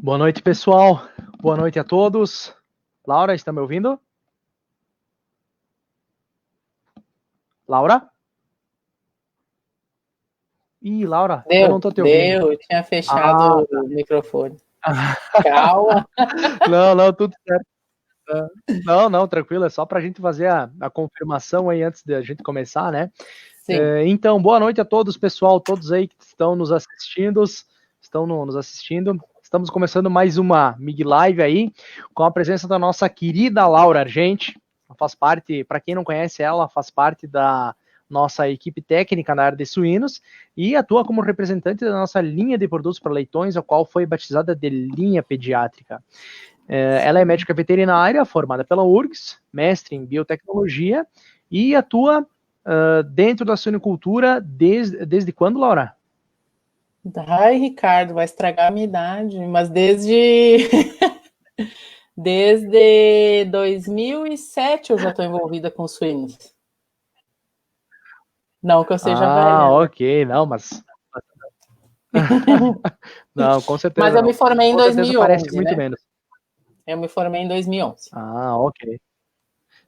Boa noite, pessoal. Boa noite a todos. Laura, está me ouvindo? Laura? Ih, Laura, eu não estou te ouvindo. Eu tinha fechado o microfone. Calma. Não, tudo certo. Não, tranquilo, é só para a gente fazer a confirmação aí antes de a gente começar, né? Sim. Então, boa noite a todos, pessoal, todos aí que estão nos assistindo, Estamos começando mais uma MIG Live aí, com a presença da nossa querida Laura Argente. Faz parte, para quem não conhece ela, faz parte da nossa equipe técnica na área de suínos e atua como representante da nossa linha de produtos para leitões, a qual foi batizada de linha pediátrica. Ela é médica veterinária, formada pela URGS, mestre em biotecnologia e atua dentro da suinicultura desde quando, Laura? Ai, Ricardo, vai estragar a minha idade, mas desde 2007 eu já estou envolvida com suínos. Não que eu seja velha. Ok, não, mas... não, com certeza Mas eu não. me formei em 2011, parece muito né? menos. Eu me formei em 2011. Ok.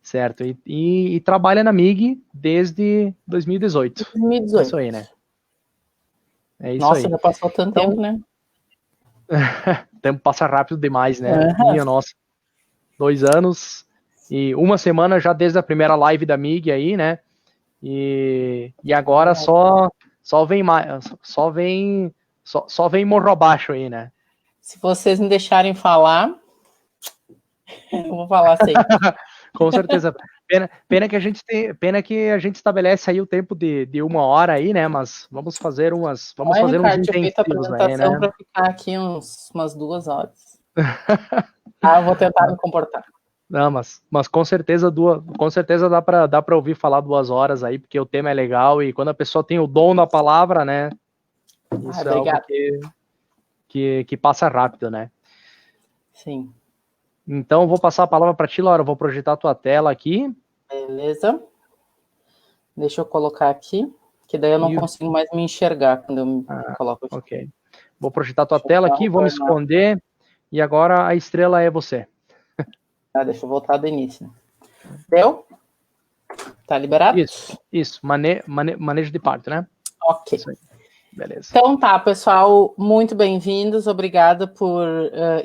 Certo. E trabalha na MIG desde 2018. 2018. Isso aí, né? É isso Nossa, aí. já passou tanto tempo, né? O tempo passa rápido demais, né? Uhum. Minha nossa. 2 anos e uma semana já desde a primeira live da MIG aí, né? E agora só vem morro abaixo aí, né? Se vocês me deixarem falar, eu vou falar sempre. Com certeza. Pena que a gente estabelece aí o tempo de 1 hora aí, né? Mas vamos fazer uns Ricardo, intensivos tinha feito a aí, apresentação né? para ficar aqui umas 2 horas. Eu vou tentar me comportar. Não, mas com certeza dá para ouvir falar 2 horas aí, porque o tema é legal e quando a pessoa tem o dom da palavra, né? Isso é algo que passa rápido, né? Sim. Então, eu vou passar a palavra para ti, Laura. Eu vou projetar a tua tela aqui. Beleza. Deixa eu colocar aqui, que daí eu não consigo mais me enxergar quando eu me coloco aqui. Ok. Vou projetar a tua tela aqui, vou me esconder. E agora a estrela é você. Deixa eu voltar do início. Deu? Tá liberado? Isso. Manejo de parto, né? Ok. Isso aí. Beleza. Então tá, pessoal, muito bem-vindos, obrigada por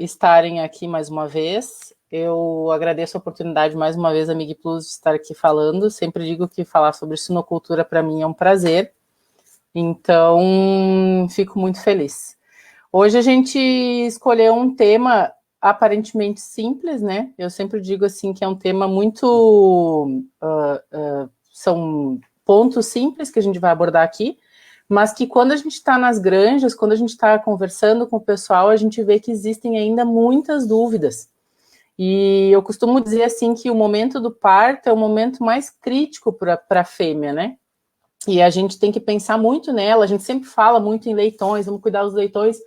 estarem aqui mais uma vez. Eu agradeço a oportunidade mais uma vez, a MIG Plus, de estar aqui falando. Sempre digo que falar sobre suinocultura para mim é um prazer, então fico muito feliz. Hoje a gente escolheu um tema aparentemente simples, né? Eu sempre digo assim que é um tema muito... são pontos simples que a gente vai abordar aqui, mas que quando a gente está nas granjas, quando a gente está conversando com o pessoal, a gente vê que existem ainda muitas dúvidas. E eu costumo dizer assim que o momento do parto é o momento mais crítico para a fêmea, né? E a gente tem que pensar muito nela, a gente sempre fala muito em leitões, vamos cuidar dos leitões.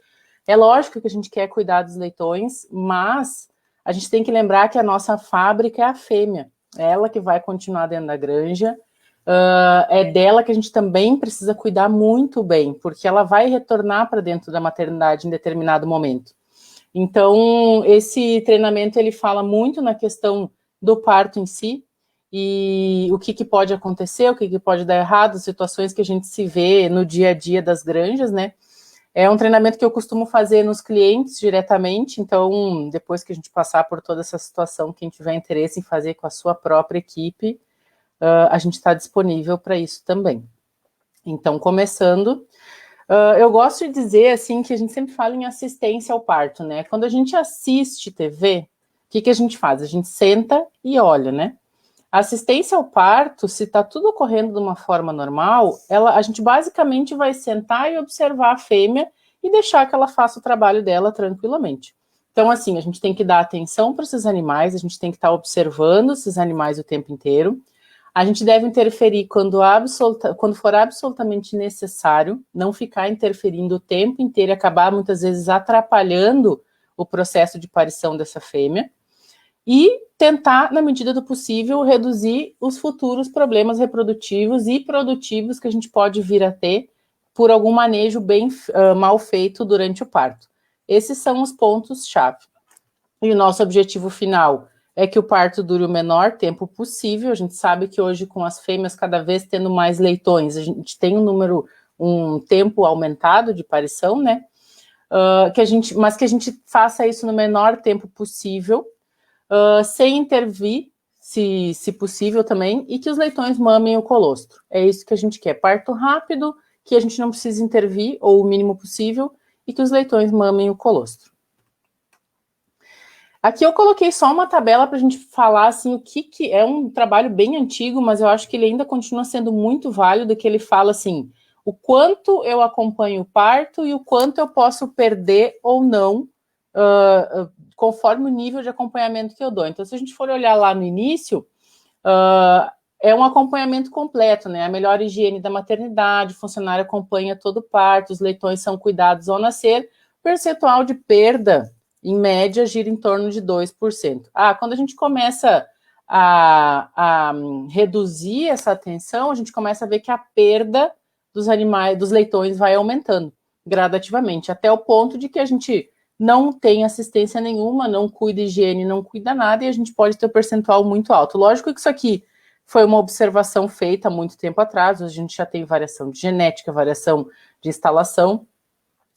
É lógico que a gente quer cuidar dos leitões, mas a gente tem que lembrar que a nossa fábrica é a fêmea, é ela que vai continuar dentro da granja, é dela que a gente também precisa cuidar muito bem, porque ela vai retornar para dentro da maternidade em determinado momento. Então, esse treinamento, ele fala muito na questão do parto em si, e o que pode acontecer, o que pode dar errado, situações que a gente se vê no dia a dia das granjas, né? É um treinamento que eu costumo fazer nos clientes diretamente, então, depois que a gente passar por toda essa situação, quem tiver interesse em fazer com a sua própria equipe, a gente está disponível para isso também. Então, começando, eu gosto de dizer, assim, que a gente sempre fala em assistência ao parto, né? Quando a gente assiste TV, o que a gente faz? A gente senta e olha, né? A assistência ao parto, se está tudo ocorrendo de uma forma normal, a gente basicamente vai sentar e observar a fêmea e deixar que ela faça o trabalho dela tranquilamente. Então, assim, a gente tem que dar atenção para esses animais, a gente tem que estar observando esses animais o tempo inteiro. A gente deve interferir quando for absolutamente necessário, não ficar interferindo o tempo inteiro e acabar muitas vezes atrapalhando o processo de parição dessa fêmea. E tentar, na medida do possível, reduzir os futuros problemas reprodutivos e produtivos que a gente pode vir a ter por algum manejo bem mal feito durante o parto. Esses são os pontos-chave. E o nosso objetivo final é que o parto dure o menor tempo possível. A gente sabe que hoje, com as fêmeas cada vez tendo mais leitões, a gente tem um tempo aumentado de parição, né? Mas que a gente faça isso no menor tempo possível, sem intervir, se possível também, e que os leitões mamem o colostro. É isso que a gente quer. Parto rápido, que a gente não precisa intervir, ou o mínimo possível, e que os leitões mamem o colostro. Aqui eu coloquei só uma tabela para a gente falar assim, o que é um trabalho bem antigo, mas eu acho que ele ainda continua sendo muito válido, que ele fala assim, o quanto eu acompanho o parto e o quanto eu posso perder ou não, conforme o nível de acompanhamento que eu dou. Então, se a gente for olhar lá no início, é um acompanhamento completo, né? A melhor higiene da maternidade, o funcionário acompanha todo o parto, os leitões são cuidados ao nascer, percentual de perda, em média, gira em torno de 2%. Quando a gente começa a reduzir essa atenção, a gente começa a ver que a perda dos animais, dos leitões, vai aumentando gradativamente, até o ponto de que a gente não tem assistência nenhuma, não cuida de higiene, não cuida nada, e a gente pode ter um percentual muito alto. Lógico que isso aqui foi uma observação feita há muito tempo atrás, a gente já tem variação de genética, variação de instalação,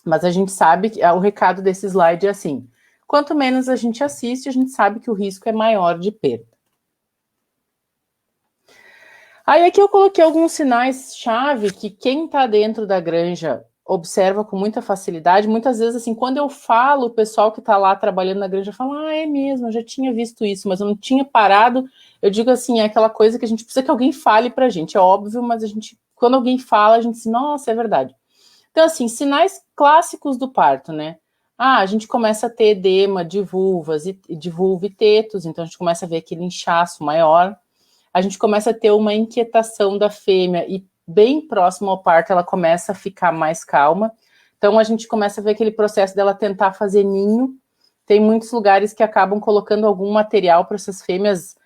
mas a gente sabe que o recado desse slide é assim, quanto menos a gente assiste, a gente sabe que o risco é maior de perda. Aí aqui eu coloquei alguns sinais-chave que quem está dentro da granja observa com muita facilidade. Muitas vezes, assim, quando eu falo, o pessoal que está lá trabalhando na granja fala, é mesmo, eu já tinha visto isso, mas eu não tinha parado. Eu digo assim, é aquela coisa que a gente precisa que alguém fale para a gente. É óbvio, mas quando alguém fala, a gente diz, nossa, é verdade. Então, assim, sinais clássicos do parto, né? A gente começa a ter edema de vulva e tetos, então a gente começa a ver aquele inchaço maior. A gente começa a ter uma inquietação da fêmea e bem próximo ao parto ela começa a ficar mais calma. Então a gente começa a ver aquele processo dela tentar fazer ninho. Tem muitos lugares que acabam colocando algum material para essas fêmeas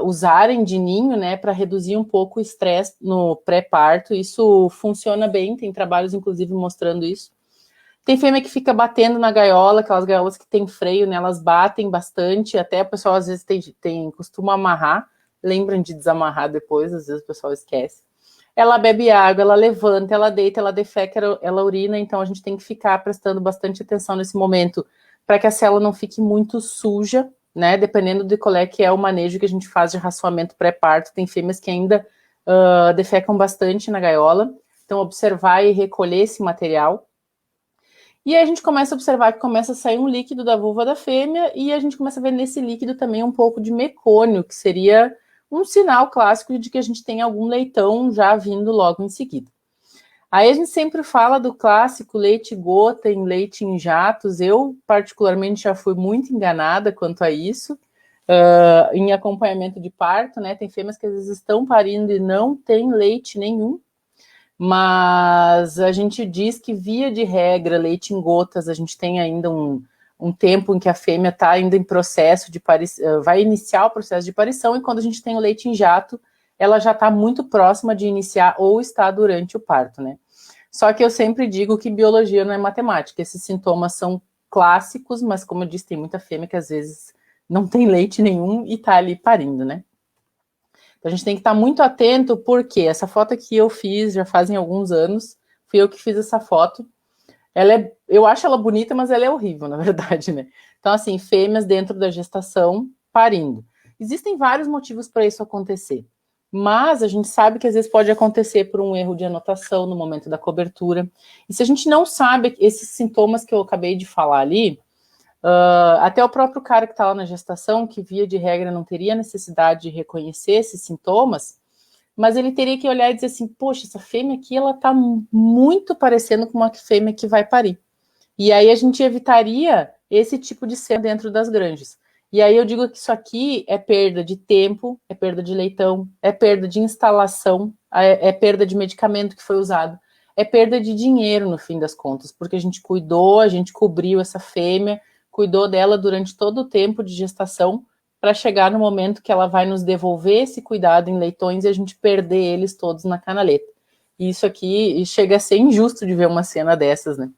usarem de ninho, né, para reduzir um pouco o estresse no pré-parto. Isso funciona bem, tem trabalhos inclusive mostrando isso. Tem fêmea que fica batendo na gaiola, aquelas gaiolas que tem freio, né, elas batem bastante, até o pessoal às vezes costuma amarrar, lembram de desamarrar depois, às vezes o pessoal esquece. Ela bebe água, ela levanta, ela deita, ela defeca, ela urina, então a gente tem que ficar prestando bastante atenção nesse momento, para que a célula não fique muito suja, né, dependendo de qual é que é o manejo que a gente faz de raçoamento pré-parto, tem fêmeas que ainda defecam bastante na gaiola, então observar e recolher esse material. E aí a gente começa a observar que começa a sair um líquido da vulva da fêmea e a gente começa a ver nesse líquido também um pouco de mecônio, que seria um sinal clássico de que a gente tem algum leitão já vindo logo em seguida. Aí a gente sempre fala do clássico leite gota em leite em jatos. Eu, particularmente, já fui muito enganada quanto a isso, em acompanhamento de parto, né? Tem fêmeas que às vezes estão parindo e não tem leite nenhum, mas a gente diz que, via de regra, leite em gotas, a gente tem ainda um tempo em que a fêmea está ainda em processo de parição, vai iniciar o processo de parição, e quando a gente tem o leite em jato, ela já está muito próxima de iniciar ou está durante o parto, né? Só que eu sempre digo que biologia não é matemática, esses sintomas são clássicos, mas como eu disse, tem muita fêmea que às vezes não tem leite nenhum e está ali parindo, né? Então a gente tem que estar muito atento, porque essa foto aqui eu fiz já fazem alguns anos, fui eu que fiz essa foto. Eu acho ela bonita, mas ela é horrível, na verdade, né? Então, assim, fêmeas dentro da gestação parindo. Existem vários motivos para isso acontecer, mas a gente sabe que às vezes pode acontecer por um erro de anotação no momento da cobertura. E se a gente não sabe esses sintomas que eu acabei de falar ali, até o próprio cara que está lá na gestação, que via de regra não teria necessidade de reconhecer esses sintomas, mas ele teria que olhar e dizer assim, poxa, essa fêmea aqui, ela tá muito parecendo com uma fêmea que vai parir. E aí a gente evitaria esse tipo de cena dentro das granjas. E aí eu digo que isso aqui é perda de tempo, é perda de leitão, é perda de instalação, é perda de medicamento que foi usado, é perda de dinheiro no fim das contas, porque a gente cuidou, a gente cobriu essa fêmea, cuidou dela durante todo o tempo de gestação, para chegar no momento que ela vai nos devolver esse cuidado em leitões e a gente perder eles todos na canaleta. E isso aqui chega a ser injusto de ver uma cena dessas, né?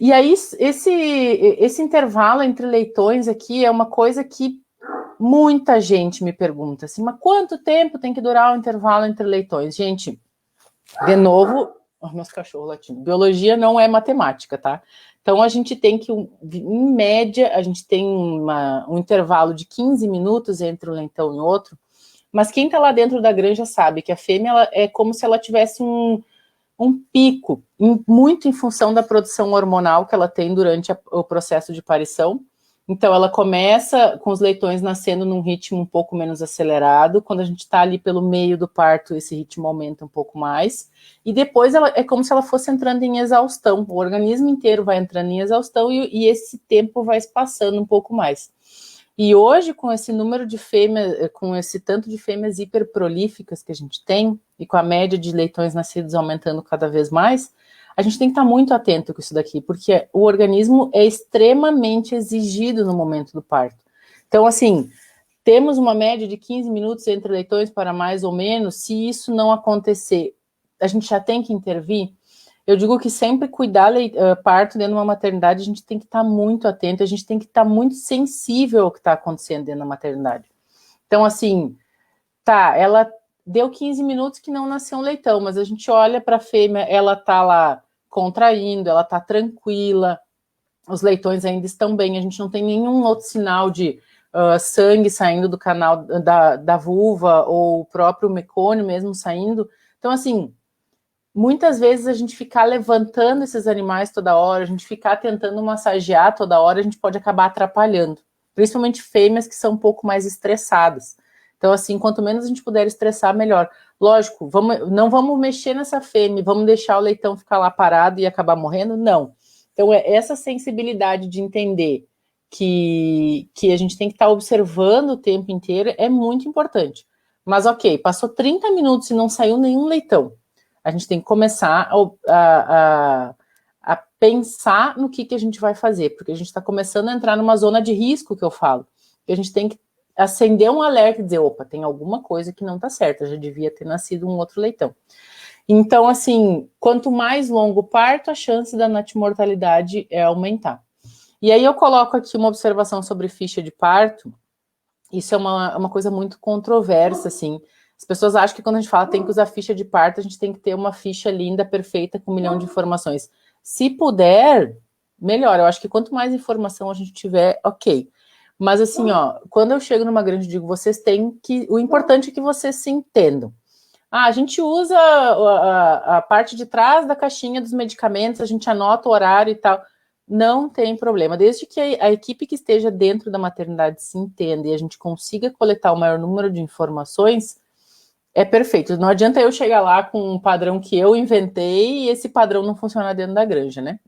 E aí, esse intervalo entre leitões aqui é uma coisa que muita gente me pergunta assim, mas quanto tempo tem que durar o intervalo entre leitões? Gente, de novo, meus cachorros latindo, biologia não é matemática, tá? Então, a gente tem que, em média, a gente tem um intervalo de 15 minutos entre um leitão e outro, mas quem tá lá dentro da granja sabe que a fêmea ela é como se ela tivesse um pico, muito em função da produção hormonal que ela tem durante o processo de parição. Então, ela começa com os leitões nascendo num ritmo um pouco menos acelerado. Quando a gente está ali pelo meio do parto, esse ritmo aumenta um pouco mais. E depois é como se ela fosse entrando em exaustão. O organismo inteiro vai entrando em exaustão e esse tempo vai se passando um pouco mais. E hoje, com esse número de fêmeas, com esse tanto de fêmeas hiperprolíficas que a gente tem, e com a média de leitões nascidos aumentando cada vez mais, a gente tem que estar muito atento com isso daqui, porque o organismo é extremamente exigido no momento do parto. Então, assim, temos uma média de 15 minutos entre leitões para mais ou menos. Se isso não acontecer, a gente já tem que intervir. Eu digo que sempre cuidar parto dentro de uma maternidade, a gente tem que estar muito atento, a gente tem que estar muito sensível ao que está acontecendo dentro da maternidade. Então, assim, tá, ela deu 15 minutos que não nasceu um leitão, mas a gente olha para a fêmea, ela tá lá contraindo, ela tá tranquila, os leitões ainda estão bem, a gente não tem nenhum outro sinal de sangue saindo do canal da vulva, ou o próprio mecônio mesmo saindo. Então, assim, muitas vezes a gente ficar levantando esses animais toda hora, a gente ficar tentando massagear toda hora, a gente pode acabar atrapalhando, principalmente fêmeas que são um pouco mais estressadas. Então, assim, quanto menos a gente puder estressar, melhor. Lógico, não vamos mexer nessa fêmea, vamos deixar o leitão ficar lá parado e acabar morrendo? Não. Então, essa sensibilidade de entender que a gente tem que estar observando o tempo inteiro é muito importante. Mas, ok, passou 30 minutos e não saiu nenhum leitão. A gente tem que começar a pensar no que a gente vai fazer, porque a gente está começando a entrar numa zona de risco, que eu falo. E a gente tem que acender um alerta e dizer, opa, tem alguma coisa que não está certa, já devia ter nascido um outro leitão. Então, assim, quanto mais longo o parto, a chance da natimortalidade é aumentar. E aí eu coloco aqui uma observação sobre ficha de parto. Isso é uma coisa muito controversa, assim. As pessoas acham que quando a gente fala tem que usar ficha de parto, a gente tem que ter uma ficha linda, perfeita, com 1 milhão de informações. Se puder, melhor. Eu acho que quanto mais informação a gente tiver, ok. Mas assim, ó, quando eu chego numa grande, eu digo, vocês têm que... O importante é que vocês se entendam. A gente usa a parte de trás da caixinha dos medicamentos, a gente anota o horário e tal. Não tem problema. Desde que a equipe que esteja dentro da maternidade se entenda e a gente consiga coletar o maior número de informações, é perfeito. Não adianta eu chegar lá com um padrão que eu inventei e esse padrão não funcionar dentro da granja, né?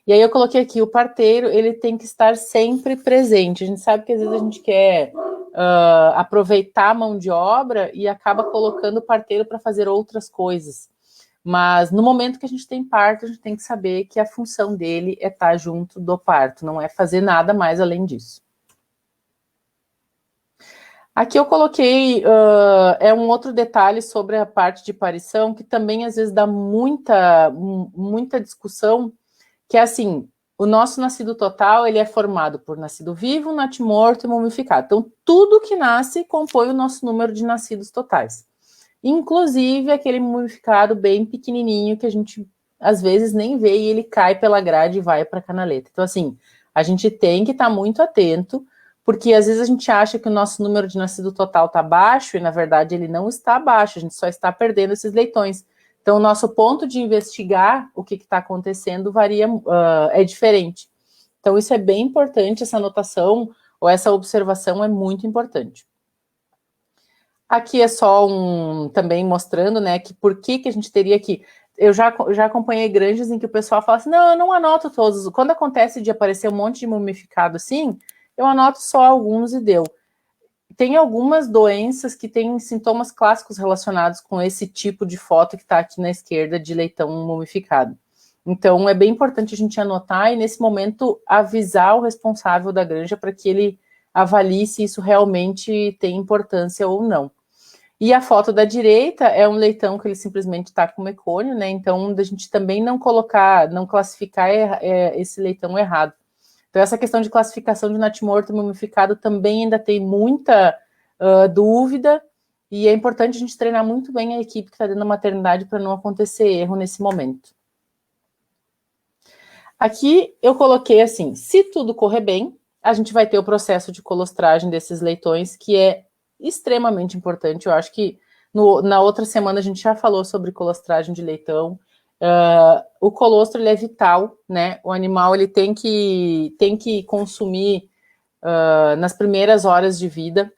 E aí eu coloquei aqui, o parteiro, ele tem que estar sempre presente. A gente sabe que às vezes a gente quer aproveitar a mão de obra e acaba colocando o parteiro para fazer outras coisas. Mas no momento que a gente tem parto, a gente tem que saber que a função dele é estar junto do parto, não é fazer nada mais além disso. Aqui eu coloquei um outro detalhe sobre a parte de parição, que também às vezes dá muita discussão, que é assim, o nosso nascido total, ele é formado por nascido vivo, natimorto e mumificado. Então, tudo que nasce compõe o nosso número de nascidos totais. Inclusive aquele mumificado bem pequenininho que a gente às vezes nem vê e ele cai pela grade e vai para a canaleta. Então, assim, a gente tem que estar muito atento, porque às vezes a gente acha que o nosso número de nascido total está baixo e, na verdade, ele não está baixo, a gente só está perdendo esses leitões. Então, o nosso ponto de investigar o que está acontecendo é diferente. Então, isso é bem importante, essa anotação ou essa observação é muito importante. Aqui é só também mostrando, né, que por que a gente teria que... Eu já acompanhei granjas em que o pessoal fala assim, não, eu não anoto todos. Quando acontece de aparecer um monte de mumificado assim, eu anoto só alguns e deu. Tem algumas doenças que têm sintomas clássicos relacionados com esse tipo de foto que está aqui na esquerda de leitão mumificado. Então, é bem importante a gente anotar e, nesse momento, avisar o responsável da granja para que ele avalie se isso realmente tem importância ou não. E a foto da direita é um leitão que ele simplesmente está com mecônio, né? Então, a gente também não classificar esse leitão errado. Então, essa questão de classificação de natimorto mumificado também ainda tem muita dúvida, e é importante a gente treinar muito bem a equipe que está dentro da maternidade para não acontecer erro nesse momento. Aqui eu coloquei assim, se tudo correr bem, a gente vai ter o processo de colostragem desses leitões, que é extremamente importante. Eu acho que na outra semana a gente já falou sobre colostragem de leitão. O colostro ele é vital, né? O animal ele tem que consumir nas primeiras horas de vida.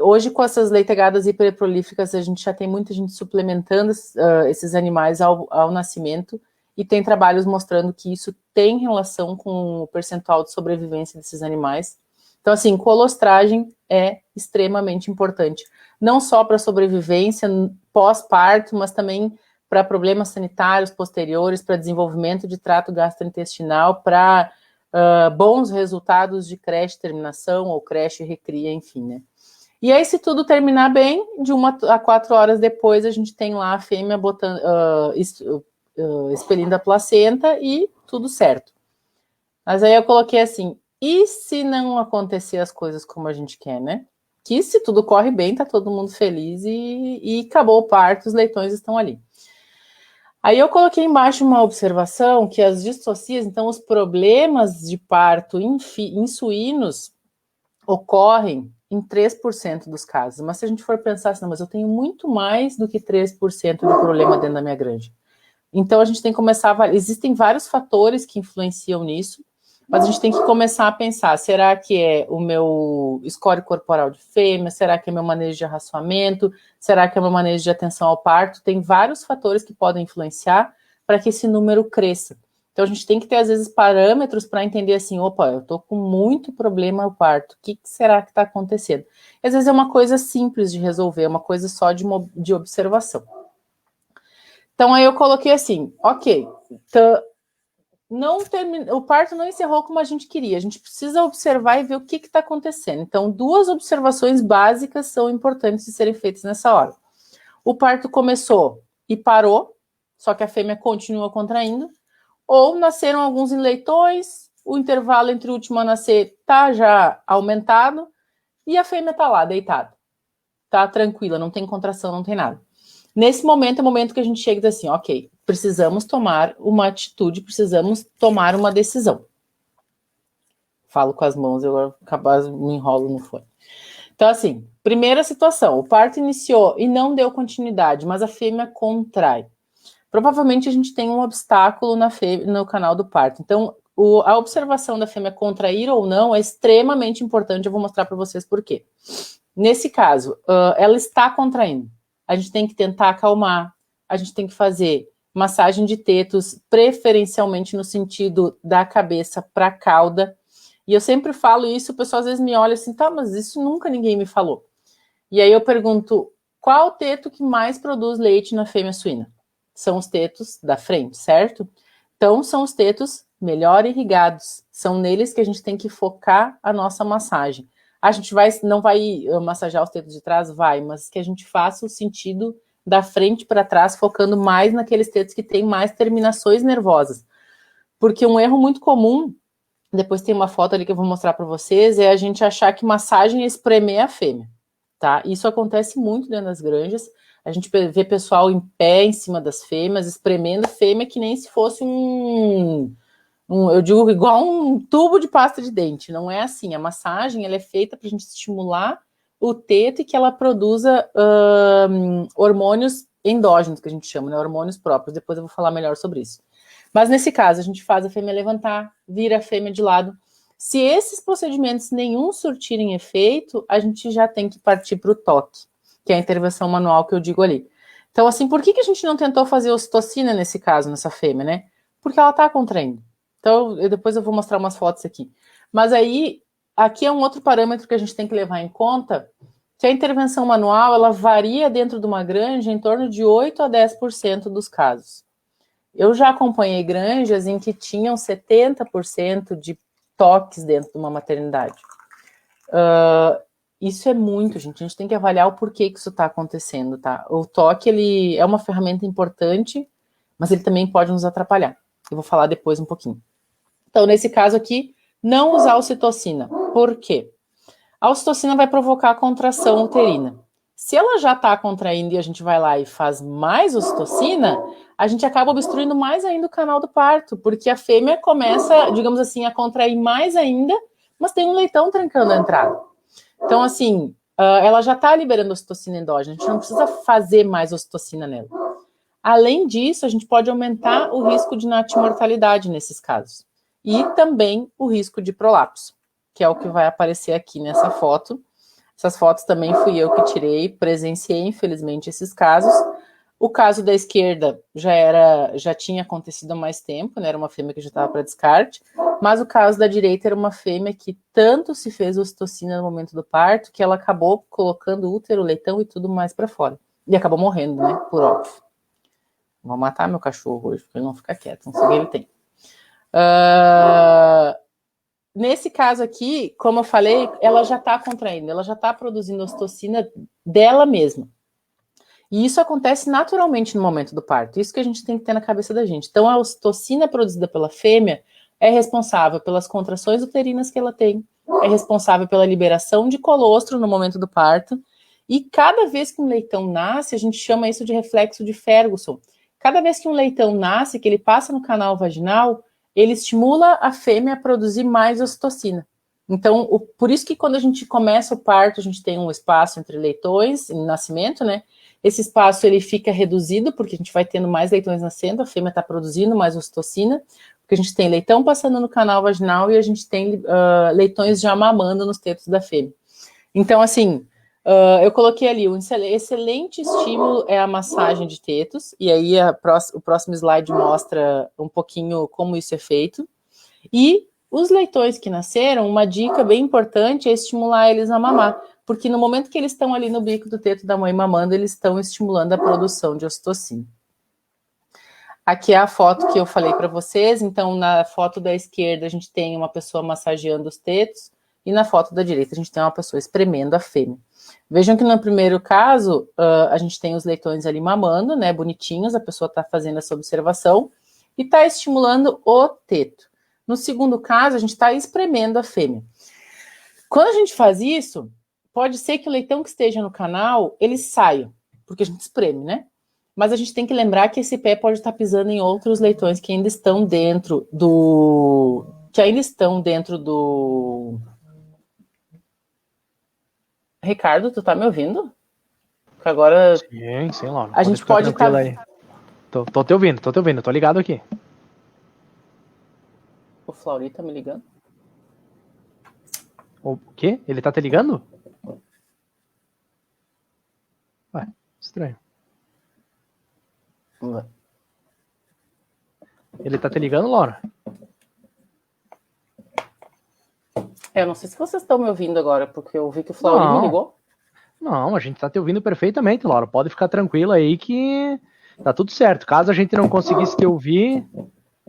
Hoje, com essas leitegadas hiperprolíficas, a gente já tem muita gente suplementando esses animais ao nascimento, e tem trabalhos mostrando que isso tem relação com o percentual de sobrevivência desses animais. Então, assim, colostragem é extremamente importante, não só para sobrevivência pós-parto, mas também para problemas sanitários posteriores, para desenvolvimento de trato gastrointestinal, para bons resultados de creche terminação ou creche recria, enfim, né? E aí, se tudo terminar bem, de 1 a 4 horas depois, a gente tem lá a fêmea botando, expelindo a placenta e tudo certo. Mas aí eu coloquei assim, e se não acontecer as coisas como a gente quer, né? Que se tudo corre bem, tá todo mundo feliz e acabou o parto, os leitões estão ali. Aí eu coloquei embaixo uma observação que as distocias, então os problemas de parto em suínos ocorrem em 3% dos casos. Mas se a gente for pensar assim, não, mas eu tenho muito mais do que 3% de problema dentro da minha granja. Então a gente tem que começar, existem vários fatores que influenciam nisso, mas a gente tem que começar a pensar, será que é o meu score corporal de fêmea, será que é meu manejo de arraçoamento, será que é meu manejo de atenção ao parto? Tem vários fatores que podem influenciar para que esse número cresça. Então a gente tem que ter às vezes parâmetros para entender assim, opa, eu estou com muito problema no parto, o que será que está acontecendo? E, às vezes é uma coisa simples de resolver, uma coisa só de observação. Então, aí eu coloquei assim, ok, o parto não encerrou como a gente queria, a gente precisa observar e ver o que está acontecendo. Então, 2 observações básicas são importantes de serem feitas nessa hora. O parto começou e parou, só que a fêmea continua contraindo, ou nasceram alguns leitões, o intervalo entre o último a nascer está já aumentado, e a fêmea está lá, deitada. Está tranquila, não tem contração, não tem nada. Nesse momento é o momento que a gente chega e diz assim, ok, precisamos tomar uma atitude, precisamos tomar uma decisão. Falo com as mãos, eu capaz me enrolo no fone. Então, assim, primeira situação, o parto iniciou e não deu continuidade, mas a fêmea contrai. Provavelmente a gente tem um obstáculo no canal do parto. Então, a observação da fêmea contrair ou não é extremamente importante, eu vou mostrar para vocês por quê. Nesse caso, ela está contraindo. A gente tem que tentar acalmar, a gente tem que fazer massagem de tetos, preferencialmente no sentido da cabeça para a cauda. E eu sempre falo isso, o pessoal às vezes me olha assim, tá, mas isso nunca ninguém me falou. E aí eu pergunto, qual teto que mais produz leite na fêmea suína? São os tetos da frente, certo? Então, são os tetos melhor irrigados. São neles que a gente tem que focar a nossa massagem. A gente não vai massagear os tetos de trás? Vai, mas que a gente faça o sentido da frente para trás, focando mais naqueles tetos que têm mais terminações nervosas. Porque um erro muito comum, depois tem uma foto ali que eu vou mostrar para vocês, é a gente achar que massagem é espremer a fêmea, tá? Isso acontece muito dentro das granjas. A gente vê pessoal em pé em cima das fêmeas, espremendo a fêmea que nem se fosse eu digo igual um tubo de pasta de dente. Não é assim. A massagem ela é feita para a gente estimular o teto e que ela produza hormônios endógenos, que a gente chama, né? Hormônios próprios. Depois eu vou falar melhor sobre isso. Mas nesse caso, a gente faz a fêmea levantar, vira a fêmea de lado. Se esses procedimentos nenhum surtirem efeito, a gente já tem que partir para o toque, que é a intervenção manual que eu digo ali. Então, assim, por que a gente não tentou fazer ocitocina nesse caso, nessa fêmea, né? Porque ela está contraindo. Então, depois eu vou mostrar umas fotos aqui. Mas aí, aqui é um outro parâmetro que a gente tem que levar em conta, que a intervenção manual, ela varia dentro de uma granja em torno de 8 a 10% dos casos. Eu já acompanhei granjas em que tinham 70% de toques dentro de uma maternidade. isso é muito, gente. A gente tem que avaliar o porquê que isso está acontecendo, tá? O toque, ele é uma ferramenta importante, mas ele também pode nos atrapalhar. Eu vou falar depois um pouquinho. Então, nesse caso aqui, não usar ocitocina. Por quê? A ocitocina vai provocar a contração uterina. Se ela já está contraindo e a gente vai lá e faz mais ocitocina, a gente acaba obstruindo mais ainda o canal do parto, porque a fêmea começa, digamos assim, a contrair mais ainda, mas tem um leitão trancando a entrada. Então, assim, ela já está liberando ocitocina endógena, a gente não precisa fazer mais ocitocina nela. Além disso, a gente pode aumentar o risco de natimortalidade nesses casos. E também o risco de prolapso, que é o que vai aparecer aqui nessa foto. Essas fotos também fui eu que tirei, presenciei, infelizmente, esses casos. O caso da esquerda já tinha acontecido há mais tempo, né? Era uma fêmea que já estava para descarte, mas o caso da direita era uma fêmea que tanto se fez ocitocina no momento do parto que ela acabou colocando útero, leitão e tudo mais para fora. E acabou morrendo, né? Por óbvio. Vou matar meu cachorro hoje, porque ele não fica quieto, não sei o que ele tem. Nesse caso aqui, como eu falei, ela já está contraindo, ela já está produzindo ocitocina dela mesma. E isso acontece naturalmente no momento do parto. Isso que a gente tem que ter na cabeça da gente. Então, a ocitocina produzida pela fêmea é responsável pelas contrações uterinas que ela tem, é responsável pela liberação de colostro no momento do parto. E cada vez que um leitão nasce, a gente chama isso de reflexo de Ferguson. Cada vez que um leitão nasce, que ele passa no canal vaginal, ele estimula a fêmea a produzir mais ocitocina. Então, por isso que quando a gente começa o parto, a gente tem um espaço entre leitões, em nascimento, né? Esse espaço ele fica reduzido, porque a gente vai tendo mais leitões nascendo, a fêmea está produzindo mais ocitocina, porque a gente tem leitão passando no canal vaginal e a gente tem leitões já mamando nos tetos da fêmea. Então, assim, eu coloquei ali, um excelente estímulo é a massagem de tetos, e aí o próximo slide mostra um pouquinho como isso é feito. E os leitões que nasceram, uma dica bem importante é estimular eles a mamar, porque no momento que eles estão ali no bico do teto da mãe mamando, eles estão estimulando a produção de ocitocina. Aqui é a foto que eu falei para vocês. Então, na foto da esquerda, a gente tem uma pessoa massageando os tetos, e na foto da direita, a gente tem uma pessoa espremendo a fêmea. Vejam que no primeiro caso, a gente tem os leitões ali mamando, né, bonitinhos, a pessoa está fazendo essa observação e está estimulando o teto. No segundo caso, a gente está espremendo a fêmea. Quando a gente faz isso, pode ser que o leitão que esteja no canal, ele saia, porque a gente espreme, né? Mas a gente tem que lembrar que esse pé pode estar pisando em outros leitões que ainda estão dentro do... Ricardo, tu tá me ouvindo? Porque agora... Sim, Laura. A gente pode estar... aí. Tô te ouvindo, tô ligado aqui. O Flauri tá me ligando? O quê? Ele tá te ligando? Ué, estranho. Ué. Ele tá te ligando, Laura? Eu não sei se vocês estão me ouvindo agora, porque eu vi que o Flauri me ligou. Não, a gente tá te ouvindo perfeitamente, Laura. Pode ficar tranquila aí que tá tudo certo. Caso a gente não conseguisse te ouvir,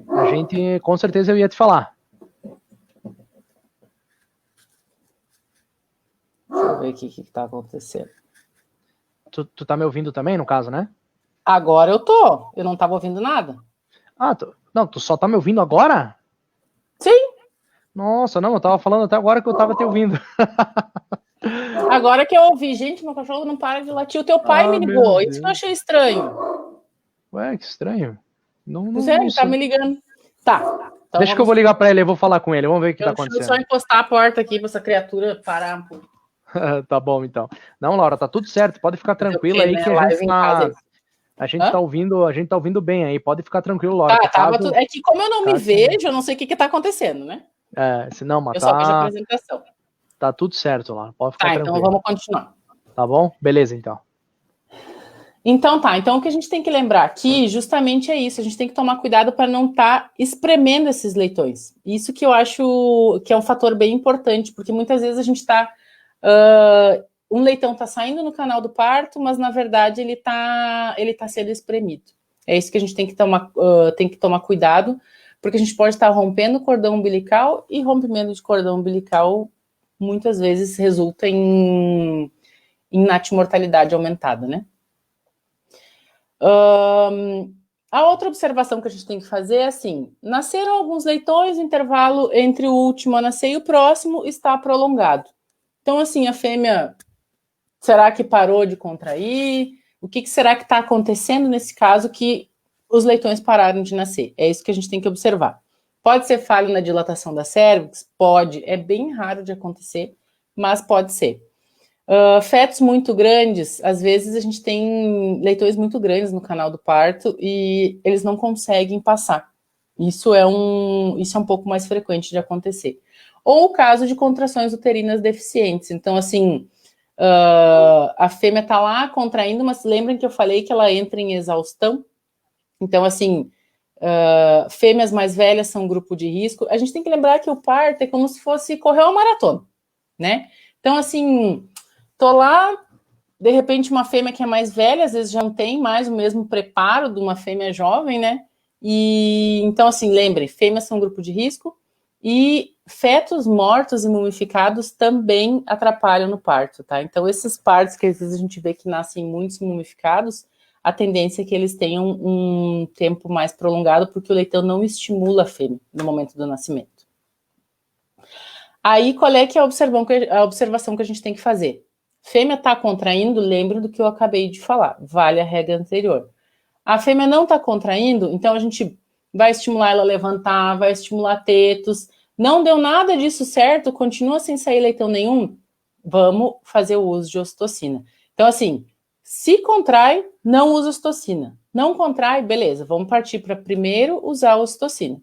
a gente, com certeza, eu ia te falar. Deixa eu ver aqui o que tá acontecendo. Tu tá me ouvindo também, no caso, né? Agora eu tô. Eu não tava ouvindo nada. Ah, tu só tá me ouvindo agora? Sim. Nossa, não, eu tava falando até agora que eu tava te ouvindo. Agora que eu ouvi, gente, meu cachorro não para de latir. O teu pai me ligou. Isso que eu achei estranho. Ué, que estranho. Não Ele tá me ligando. Tá. Então deixa que eu vou ligar pra ele, eu vou falar com ele. Vamos ver o que tá acontecendo. Deixa eu só encostar a porta aqui pra essa criatura parar um pouco. Tá bom, então. Não, Laura, tá tudo certo. Pode ficar tranquila aí, né? Que a gente tá ouvindo bem aí. Pode ficar tranquilo, Laura. É que como eu não me vejo, eu não sei o que tá acontecendo, né? Se não, mas eu só vejo a apresentação. Tá tudo certo, Laura. Pode ficar tranquilo. Então vamos continuar. Tá bom? Beleza, então. Então o que a gente tem que lembrar aqui justamente é isso, a gente tem que tomar cuidado para não estar espremendo esses leitões. Isso que eu acho que é um fator bem importante, porque muitas vezes a gente está... um leitão está saindo no canal do parto, mas na verdade ele tá sendo espremido. É isso que a gente tem que tomar cuidado, porque a gente pode estar rompendo o cordão umbilical, e rompimento de cordão umbilical muitas vezes resulta em natimortalidade aumentada, né? A outra observação que a gente tem que fazer é assim, nasceram alguns leitões, o intervalo entre o último a nascer e o próximo está prolongado. Então, assim, a fêmea, será que parou de contrair? O que será que está acontecendo nesse caso que os leitões pararam de nascer? É isso que a gente tem que observar. Pode ser falha na dilatação da cérvix? Pode. É bem raro de acontecer, mas pode ser. Fetos muito grandes, às vezes a gente tem leitões muito grandes no canal do parto e eles não conseguem passar. Isso é um pouco mais frequente de acontecer. Ou o caso de contrações uterinas deficientes. Então, assim, a fêmea está lá contraindo, mas lembrem que eu falei que ela entra em exaustão. Então, assim, fêmeas mais velhas são um grupo de risco. A gente tem que lembrar que o parto é como se fosse correr uma maratona, né? Então, assim, tô lá, de repente uma fêmea que é mais velha, às vezes já não tem mais o mesmo preparo de uma fêmea jovem, né? E então, assim, lembrem, fêmeas são um grupo de risco e fetos mortos e mumificados também atrapalham no parto, tá? Então, esses partos que às vezes a gente vê que nascem muitos mumificados, a tendência é que eles tenham um tempo mais prolongado, porque o leitão não estimula a fêmea no momento do nascimento. Aí, qual é que é a observação que a gente tem que fazer? Fêmea está contraindo, lembra do que eu acabei de falar, vale a regra anterior. A fêmea não está contraindo, então a gente vai estimular ela a levantar, vai estimular tetos. Não deu nada disso certo, continua sem sair leitão nenhum, vamos fazer o uso de ocitocina. Então, assim, se contrai, não usa ocitocina. Não contrai, beleza, vamos partir para primeiro usar a ocitocina.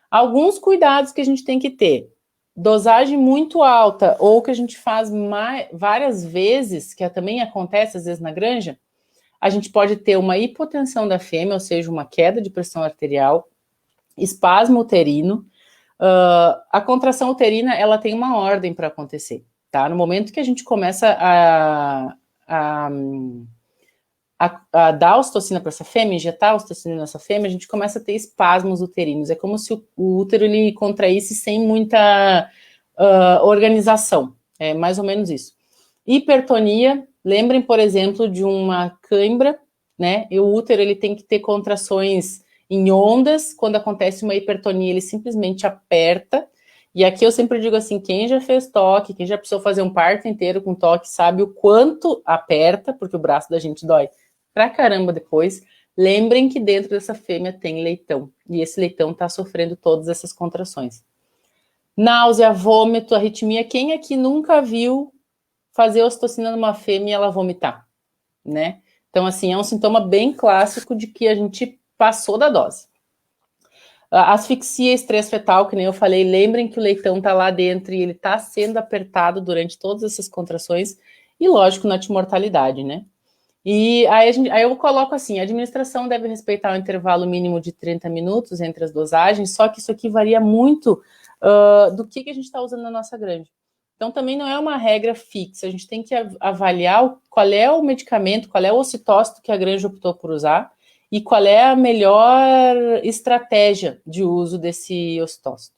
Alguns cuidados que a gente tem que ter. Dosagem muito alta, ou que a gente faz várias vezes, que também acontece às vezes na granja, a gente pode ter uma hipotensão da fêmea, ou seja, uma queda de pressão arterial, espasmo uterino. A contração uterina, ela tem uma ordem para acontecer, tá? No momento que a gente começa a dar ocitocina para essa fêmea, injetar ocitocina nessa fêmea, a gente começa a ter espasmos uterinos. É como se o útero ele contraísse sem muita organização. É mais ou menos isso. Hipertonia, lembrem, por exemplo, de uma cãibra, né? E o útero ele tem que ter contrações em ondas. Quando acontece uma hipertonia, ele simplesmente aperta. E aqui eu sempre digo assim, quem já fez toque, quem já precisou fazer um parto inteiro com toque, sabe o quanto aperta, porque o braço da gente dói pra caramba depois. Lembrem que dentro dessa fêmea tem leitão, e esse leitão tá sofrendo todas essas contrações. Náusea, vômito, arritmia, quem aqui nunca viu fazer ocitocina numa fêmea e ela vomitar, né? Então, assim, é um sintoma bem clássico de que a gente passou da dose. Asfixia, estresse fetal, que nem eu falei, lembrem que o leitão tá lá dentro e ele tá sendo apertado durante todas essas contrações, e lógico, natimortalidade, né? E aí eu coloco assim, a administração deve respeitar um intervalo mínimo de 30 minutos entre as dosagens, só que isso aqui varia muito do que a gente está usando na nossa granja. Então, também não é uma regra fixa, a gente tem que avaliar qual é o medicamento, qual é o ocitócito que a granja optou por usar e qual é a melhor estratégia de uso desse ocitócito.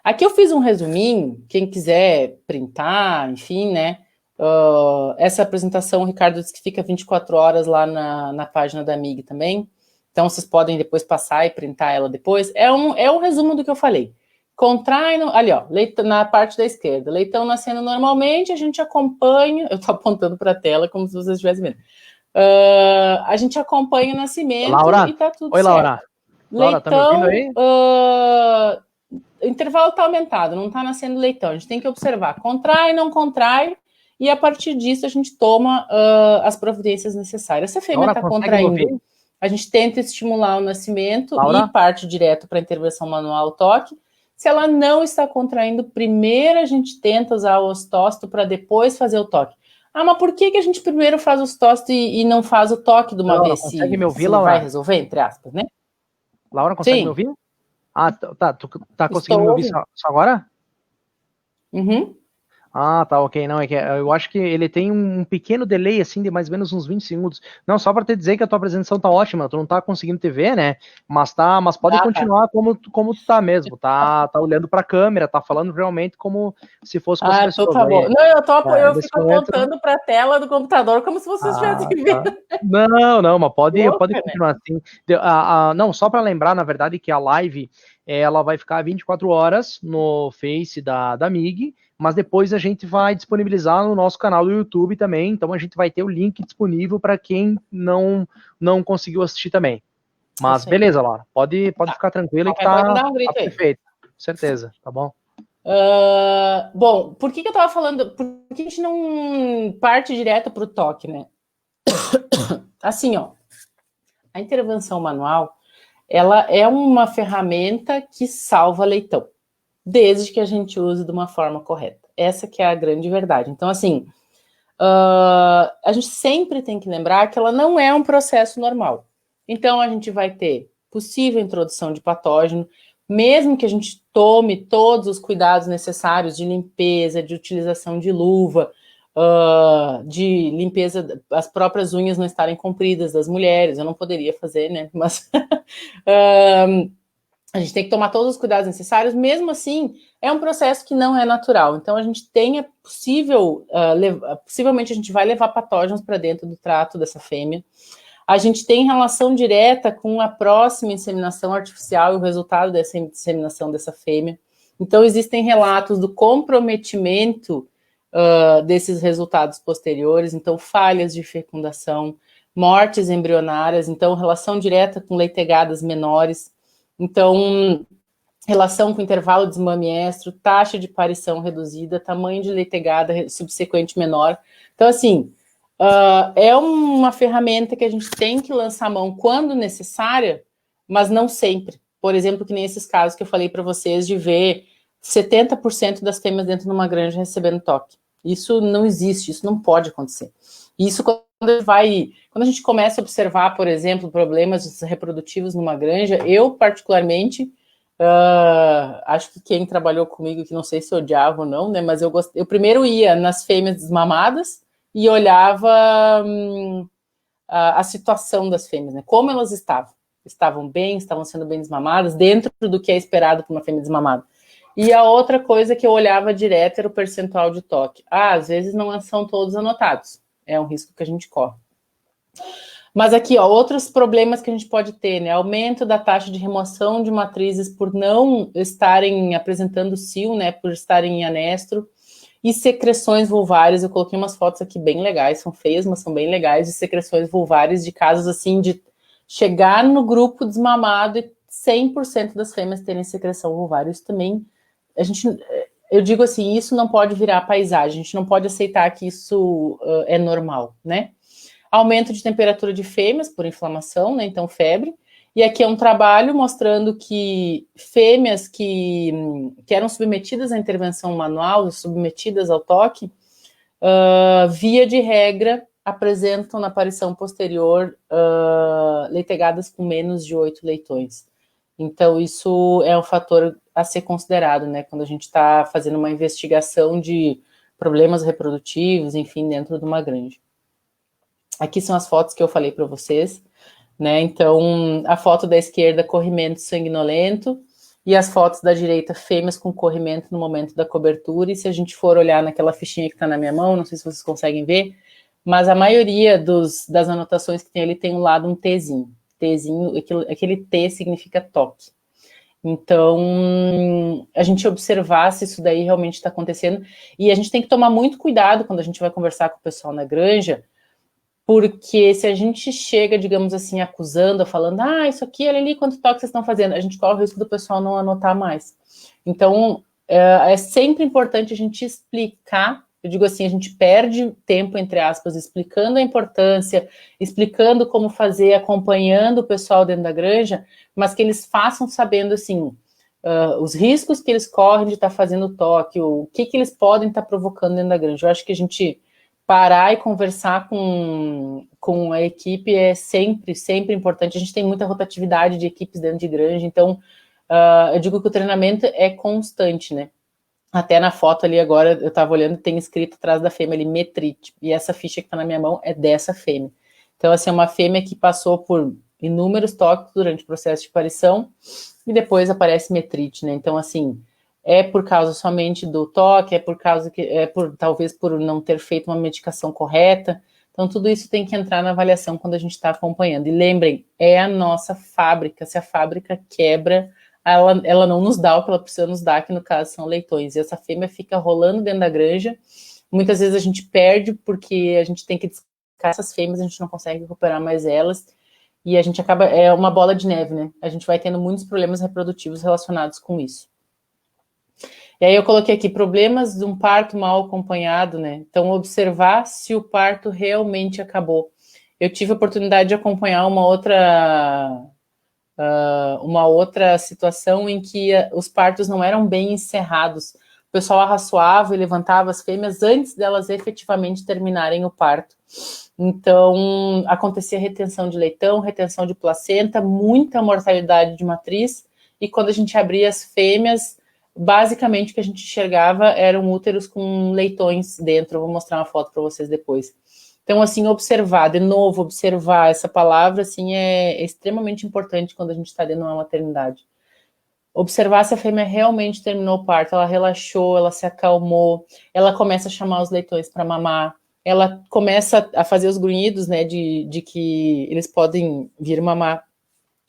Aqui eu fiz um resuminho, quem quiser printar, enfim, né? Essa apresentação, o Ricardo disse que fica 24 horas lá na página da MIG também, então vocês podem depois passar e printar ela depois. É um resumo do que eu falei. Contrai, ali ó, leitão, na parte da esquerda, leitão nascendo normalmente, a gente acompanha, eu tô apontando para a tela como se vocês estivessem vendo. A gente acompanha o nascimento, Laura. E tá tudo Oi, certo. Laura. Laura, tá me ouvindo aí? O intervalo está aumentado, não está nascendo leitão. A gente tem que observar, contrai, não contrai, e a partir disso a gente toma as providências necessárias. Se a fêmea está contraindo, a gente tenta estimular o nascimento, Laura? E parte direto para a intervenção manual toque. Se ela não está contraindo, primeiro a gente tenta usar o ocitocito para depois fazer o toque. Ah, mas por que a gente primeiro faz o ocitocito e não faz o toque de uma Laura, vez? Consegue me ouvir, se Laura? Vai resolver, entre aspas, né? Laura, consegue me ouvir? Ah, tá. Tu tá conseguindo me ouvir só agora? Uhum. Ah, tá, ok. Não, é que eu acho que ele tem um pequeno delay, assim, de mais ou menos uns 20 segundos. Não, só para te dizer que a tua apresentação tá ótima, tu não tá conseguindo te ver, né? Mas pode Ah, tá. continuar como tu tá mesmo. Tá olhando para a câmera, tá falando realmente como se fosse com as Ah, então pessoas. tá bom. Não, eu Nesse fico momento. apontando para a tela do computador como se vocês estivessem Ah, tá. vendo. Não, mas pode Louca, né? continuar assim. Não, só para lembrar, na verdade, que a live ela vai ficar 24 horas no Face da MIG, mas depois a gente vai disponibilizar no nosso canal do YouTube também, então a gente vai ter o link disponível para quem não conseguiu assistir também. Mas Isso aí. beleza, Laura, pode Tá. ficar tranquila que Qualquer coisa, tá dá um grito aí. perfeito, certeza, tá bom? Bom, por que eu estava falando? Por que a gente não parte direto para o toque, né? Assim, ó, a intervenção manual, ela é uma ferramenta que salva leitão, desde que a gente use de uma forma correta. Essa que é a grande verdade. Então, assim, a gente sempre tem que lembrar que ela não é um processo normal. Então, a gente vai ter possível introdução de patógeno, mesmo que a gente tome todos os cuidados necessários de limpeza, de utilização de luva, de limpeza, as próprias unhas não estarem compridas das mulheres, eu não poderia fazer, né? Mas a gente tem que tomar todos os cuidados necessários, mesmo assim, é um processo que não é natural. Então, a gente tem, possivelmente a gente vai levar patógenos para dentro do trato dessa fêmea. A gente tem relação direta com a próxima inseminação artificial e o resultado dessa inseminação dessa fêmea. Então, existem relatos do comprometimento desses resultados posteriores, então, falhas de fecundação, mortes embrionárias, então, relação direta com leitegadas menores. Então, relação com intervalo de desmame-estro, taxa de parição reduzida, tamanho de leitegada subsequente menor. Então, assim, é uma ferramenta que a gente tem que lançar a mão quando necessária, mas não sempre. Por exemplo, que nem esses casos que eu falei para vocês de ver 70% das fêmeas dentro de uma granja recebendo toque. Isso não existe, isso não pode acontecer. Isso quando a gente começa a observar, por exemplo, problemas reprodutivos numa granja, eu particularmente acho que quem trabalhou comigo, que não sei se odiava ou não, né? Mas eu primeiro ia nas fêmeas desmamadas e olhava a situação das fêmeas, né? Como elas estavam. Estavam bem, estavam sendo bem desmamadas, dentro do que é esperado por uma fêmea desmamada. E a outra coisa que eu olhava direto era o percentual de toque. Às vezes não são todos anotados. É um risco que a gente corre. Mas aqui, ó, outros problemas que a gente pode ter, né? Aumento da taxa de remoção de matrizes por não estarem apresentando cio, né? Por estarem em anestro. E secreções vulvares. Eu coloquei umas fotos aqui bem legais, são feias, mas são bem legais, de secreções vulvares, de casos assim, de chegar no grupo desmamado e 100% das fêmeas terem secreção vulvar. Isso também, eu digo assim, isso não pode virar paisagem, a gente não pode aceitar que isso é normal, né? Aumento de temperatura de fêmeas por inflamação, né? Então, febre. E aqui é um trabalho mostrando que fêmeas que eram submetidas à intervenção manual, submetidas ao toque, via de regra, apresentam na aparição posterior leitegadas com menos de 8 leitões. Então, isso é um fator a ser considerado, né? Quando a gente está fazendo uma investigação de problemas reprodutivos, enfim, dentro de uma granja. Aqui são as fotos que eu falei para vocês, né? Então, a foto da esquerda, corrimento sanguinolento, e as fotos da direita, fêmeas com corrimento no momento da cobertura. E se a gente for olhar naquela fichinha que está na minha mão, não sei se vocês conseguem ver, mas a maioria das anotações que tem ali tem um lado um Tzinho. Tzinho, aquele T significa toque. Então, a gente observar se isso daí realmente está acontecendo. E a gente tem que tomar muito cuidado quando a gente vai conversar com o pessoal na granja, porque se a gente chega, digamos assim, acusando, falando, isso aqui, olha ali, quanto toque vocês estão fazendo, a gente corre o risco do pessoal não anotar mais. Então, é sempre importante a gente explicar, eu digo assim, a gente perde tempo, entre aspas, explicando a importância, explicando como fazer, acompanhando o pessoal dentro da granja, mas que eles façam sabendo, assim, os riscos que eles correm de estar fazendo toque, o que eles podem estar provocando dentro da granja. Eu acho que a gente parar e conversar com a equipe é sempre, sempre importante. A gente tem muita rotatividade de equipes dentro de granja, então eu digo que o treinamento é constante, né? Até na foto ali agora, eu estava olhando, tem escrito atrás da fêmea ali, metrite. E essa ficha que está na minha mão é dessa fêmea. Então, assim, é uma fêmea que passou por inúmeros toques durante o processo de parição e depois aparece metrite, né? Então, assim, é por causa somente do toque, talvez por não ter feito uma medicação correta. Então, tudo isso tem que entrar na avaliação quando a gente está acompanhando. E lembrem, é a nossa fábrica. Se a fábrica quebra, ela não nos dá o que ela precisa nos dar, que no caso são leitões. E essa fêmea fica rolando dentro da granja. Muitas vezes a gente perde porque a gente tem que descartar essas fêmeas, a gente não consegue recuperar mais elas. E a gente acaba, é uma bola de neve, né? A gente vai tendo muitos problemas reprodutivos relacionados com isso. E aí eu coloquei aqui, problemas de um parto mal acompanhado, né? Então, observar se o parto realmente acabou. Eu tive a oportunidade de acompanhar uma outra situação em que os partos não eram bem encerrados. O pessoal arraçoava e levantava as fêmeas antes delas efetivamente terminarem o parto. Então, acontecia retenção de leitão, retenção de placenta, muita mortalidade de matriz, e quando a gente abria as fêmeas, basicamente o que a gente enxergava eram úteros com leitões dentro. Eu vou mostrar uma foto para vocês depois. Então, assim, observar essa palavra, assim, é extremamente importante quando a gente está dentro de uma maternidade. Observar se a fêmea realmente terminou o parto, ela relaxou, ela se acalmou, ela começa a chamar os leitões para mamar, ela começa a fazer os grunhidos, né, de que eles podem vir mamar.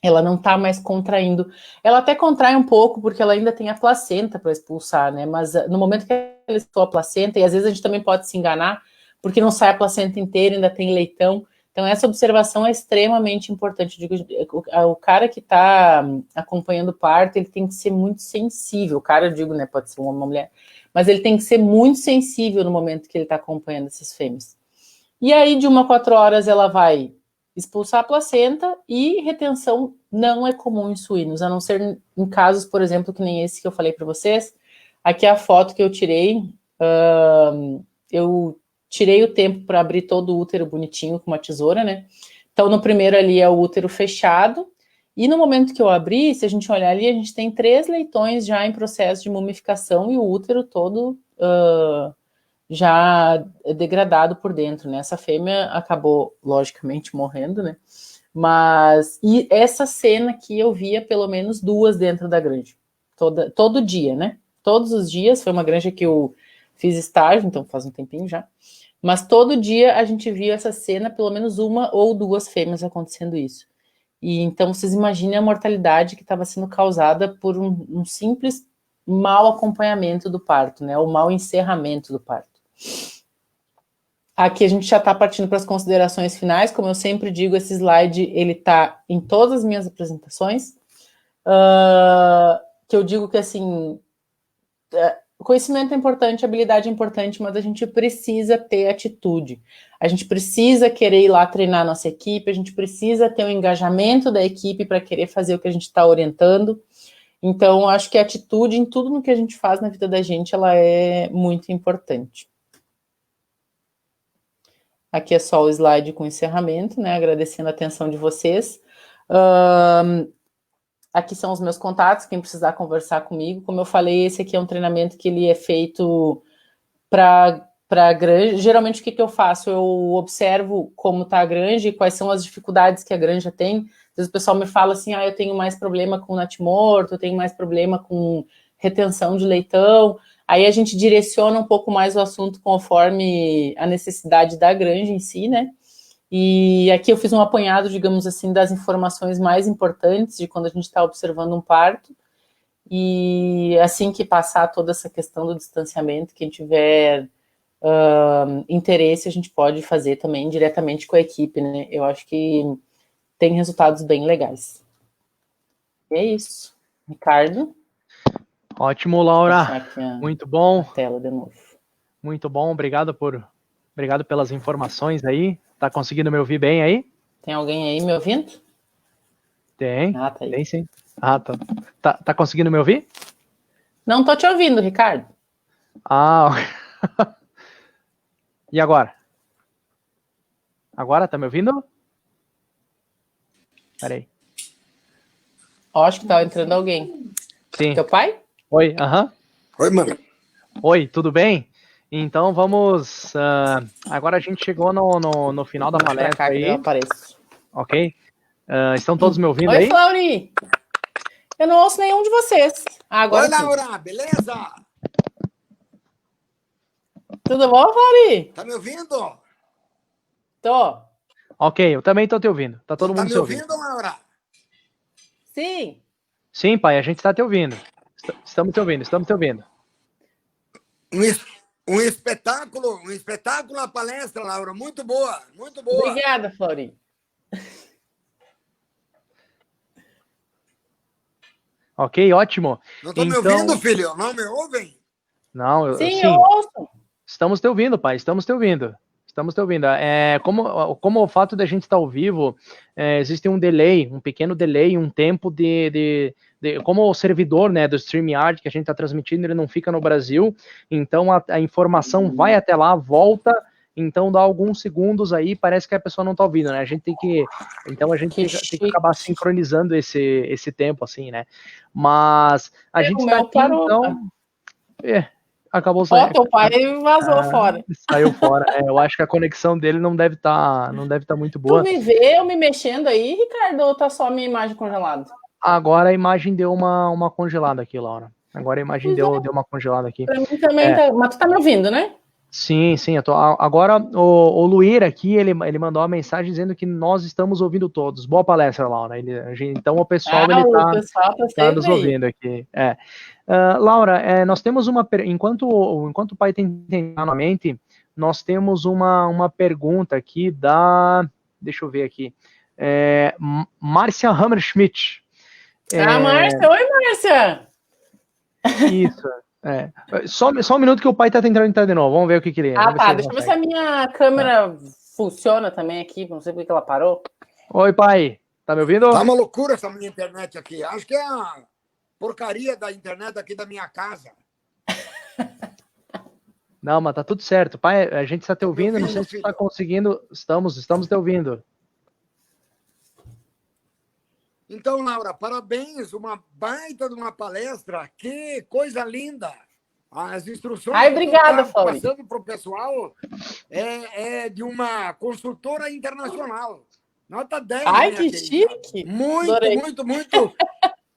Ela não está mais contraindo. Ela até contrai um pouco, porque ela ainda tem a placenta para expulsar, né? Mas no momento que ela expulsou a placenta, e às vezes a gente também pode se enganar, porque não sai a placenta inteira, ainda tem leitão. Então, essa observação é extremamente importante. O cara que está acompanhando o parto, ele tem que ser muito sensível. O cara, eu digo, né? Pode ser uma mulher. Mas ele tem que ser muito sensível no momento que ele está acompanhando essas fêmeas. E aí, de 1 a 4 horas, ela vai expulsar a placenta, e retenção não é comum em suínos, a não ser em casos, por exemplo, que nem esse que eu falei para vocês. Aqui é a foto que eu tirei. Eu tirei o tempo para abrir todo o útero bonitinho com uma tesoura, né? Então, no primeiro ali é o útero fechado, e no momento que eu abri, se a gente olhar ali, a gente tem 3 leitões já em processo de mumificação e o útero todo já degradado por dentro, né? Essa fêmea acabou, logicamente, morrendo, né? Mas, e essa cena que eu via pelo menos 2 dentro da granja, todo dia, né? Todos os dias, foi uma granja que eu fiz estágio, então faz um tempinho já, mas todo dia a gente via essa cena, pelo menos 1 ou 2 fêmeas acontecendo isso. E então vocês imaginem a mortalidade que estava sendo causada por um simples mau acompanhamento do parto, né? O mau encerramento do parto. Aqui a gente já está partindo para as considerações finais. Como eu sempre digo, esse slide ele está em todas as minhas apresentações. Que eu digo que assim, conhecimento é importante, habilidade é importante, mas a gente precisa ter atitude. A gente precisa querer ir lá treinar a nossa equipe, a gente precisa ter o engajamento da equipe para querer fazer o que a gente está orientando. Então, acho que a atitude em tudo no que a gente faz na vida da gente, ela é muito importante. Aqui é só o slide com encerramento, né? Agradecendo a atenção de vocês. Aqui são os meus contatos, quem precisar conversar comigo. Como eu falei, esse aqui é um treinamento que ele é feito para a granja. Geralmente, o que eu faço? Eu observo como está a granja e quais são as dificuldades que a granja tem. Às vezes o pessoal me fala assim, eu tenho mais problema com natimorto, eu tenho mais problema com retenção de leitão. Aí a gente direciona um pouco mais o assunto conforme a necessidade da granja em si, né? E aqui eu fiz um apanhado, digamos assim, das informações mais importantes de quando a gente está observando um parto. E assim que passar toda essa questão do distanciamento, quem tiver interesse, a gente pode fazer também diretamente com a equipe, né? Eu acho que tem resultados bem legais. E é isso. Ricardo? Ótimo, Laura. Muito bom. A tela de novo. Muito bom, obrigado pelas informações aí. Tá conseguindo me ouvir bem aí? Tem alguém aí me ouvindo? Tem. Tá aí. Tem sim. Tá conseguindo me ouvir? Não tô te ouvindo, Ricardo. E agora? Agora tá me ouvindo? Peraí. Acho que tá entrando alguém. Sim. Teu pai? Oi, aham. Oi, mano. Oi, tudo bem? Então vamos. Agora a gente chegou no final da Pra palestra cá que eu aí, apareço. ok? Estão todos me ouvindo Oi, aí? Flaury! Eu não ouço nenhum de vocês. Agora Oi, sim. Laura, beleza? Tudo bom, Flaury? Tá me ouvindo? Tô. Ok, eu também estou te ouvindo. Tá todo Tá mundo me se ouvindo. ouvindo, Laura? Sim. Sim, pai, a gente está te ouvindo. Estamos te ouvindo, estamos te ouvindo. Um espetáculo a palestra, Laura, muito boa, muito boa. Obrigada, Flaury. Ok, ótimo. Não estão me Então, ouvindo, filho? Não me ouvem? não, Sim, eu sim, ouço. estamos te ouvindo, pai, estamos te ouvindo. Estamos te ouvindo. Como o fato de a gente estar ao vivo, existe um delay, um pequeno delay, um tempo como o servidor, né, do StreamYard que a gente está transmitindo, ele não fica no Brasil, então a informação vai até lá, volta, então dá alguns segundos aí, parece que a pessoa não está ouvindo, né? Então a gente tem que acabar sincronizando esse tempo, assim, né? Mas a gente O está meu aqui, parou. então. Acabou Ó, saindo. teu pai vazou fora. Saiu fora. Eu acho que a conexão dele não deve tá muito Tu boa. me vê eu me mexendo aí, Ricardo, ou tá só a minha imagem congelada? Agora a imagem deu uma congelada aqui, Laura. Agora a imagem deu uma congelada aqui. Pra mim também tá. Mas tu tá me ouvindo, né? Sim, eu tô. Agora o Luir aqui, ele mandou uma mensagem dizendo que nós estamos ouvindo todos. Boa palestra, Laura. Então o pessoal ele o pessoal tá tá nos sempre aí. ouvindo aqui. Laura, nós temos enquanto o pai tem entendido na mente, nós temos uma pergunta aqui deixa eu ver aqui, Márcia Hammerschmidt. Márcia, oi, Márcia! Isso. Só um minuto que o pai tá tentando entrar de novo. Vamos ver o que ele é. Tá. Deixa eu ver se a minha câmera funciona também aqui. Não sei por que ela parou. Oi, pai. Tá me ouvindo? Tá uma loucura essa minha internet aqui. Acho que é a porcaria da internet aqui da minha casa. Não, mas tá tudo certo. Pai, a gente está te ouvindo. Não sei se você tá conseguindo. Estamos te ouvindo. Então, Laura, parabéns, uma baita de uma palestra, que coisa linda. As instruções obrigada, que eu Flaury. passando para o pessoal é de uma consultora internacional. Nota 10. Ai, que chique. Muito, Adorei.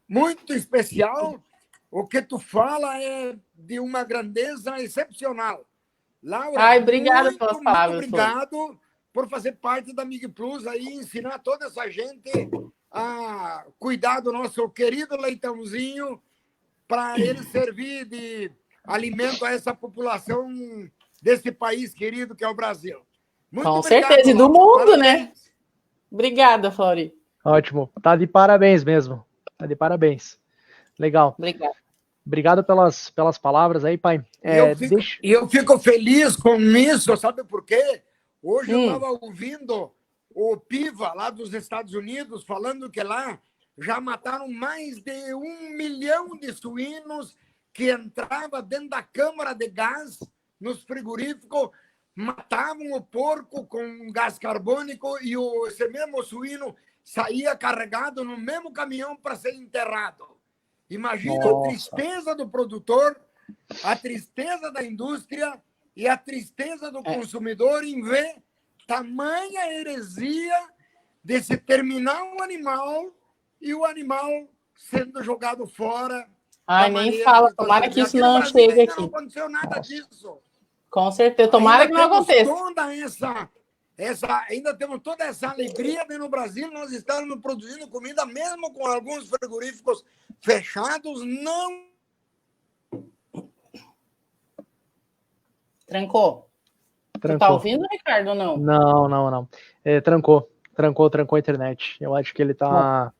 muito especial. O que tu fala é de uma grandeza excepcional. Laura, obrigada pelas palavras. Muito obrigado por fazer parte da Mig Plus aí, ensinar toda essa gente a cuidar do nosso querido leitãozinho para ele servir de alimento a essa população desse país querido que é o Brasil. Muito Com obrigado, certeza, e do mundo, parabéns. né? Obrigada, Flaury. Ótimo. Tá de parabéns mesmo. Tá de parabéns. Legal. Obrigado pelas palavras aí, pai. Eu fico feliz com isso, sabe por quê? Hoje eu estava ouvindo o Piva, lá dos Estados Unidos, falando que lá já mataram mais de 1 milhão de suínos que entrava dentro da câmara de gás nos frigoríficos, matavam o porco com gás carbônico e esse mesmo suíno saía carregado no mesmo caminhão para ser enterrado. Imagina a tristeza do produtor, a tristeza da indústria e a tristeza do consumidor em ver tamanha heresia de se terminar um animal e o animal sendo jogado fora. Nem fala. Tomara que isso não chegue aqui. Não aconteceu nada disso. Com certeza. Tomara que não aconteça. Ainda temos toda essa alegria de no Brasil nós estamos produzindo comida, mesmo com alguns frigoríficos fechados, não. Trancou. Tu tá ouvindo, Ricardo, ou não? Não. Trancou a internet. Eu acho que ele tá...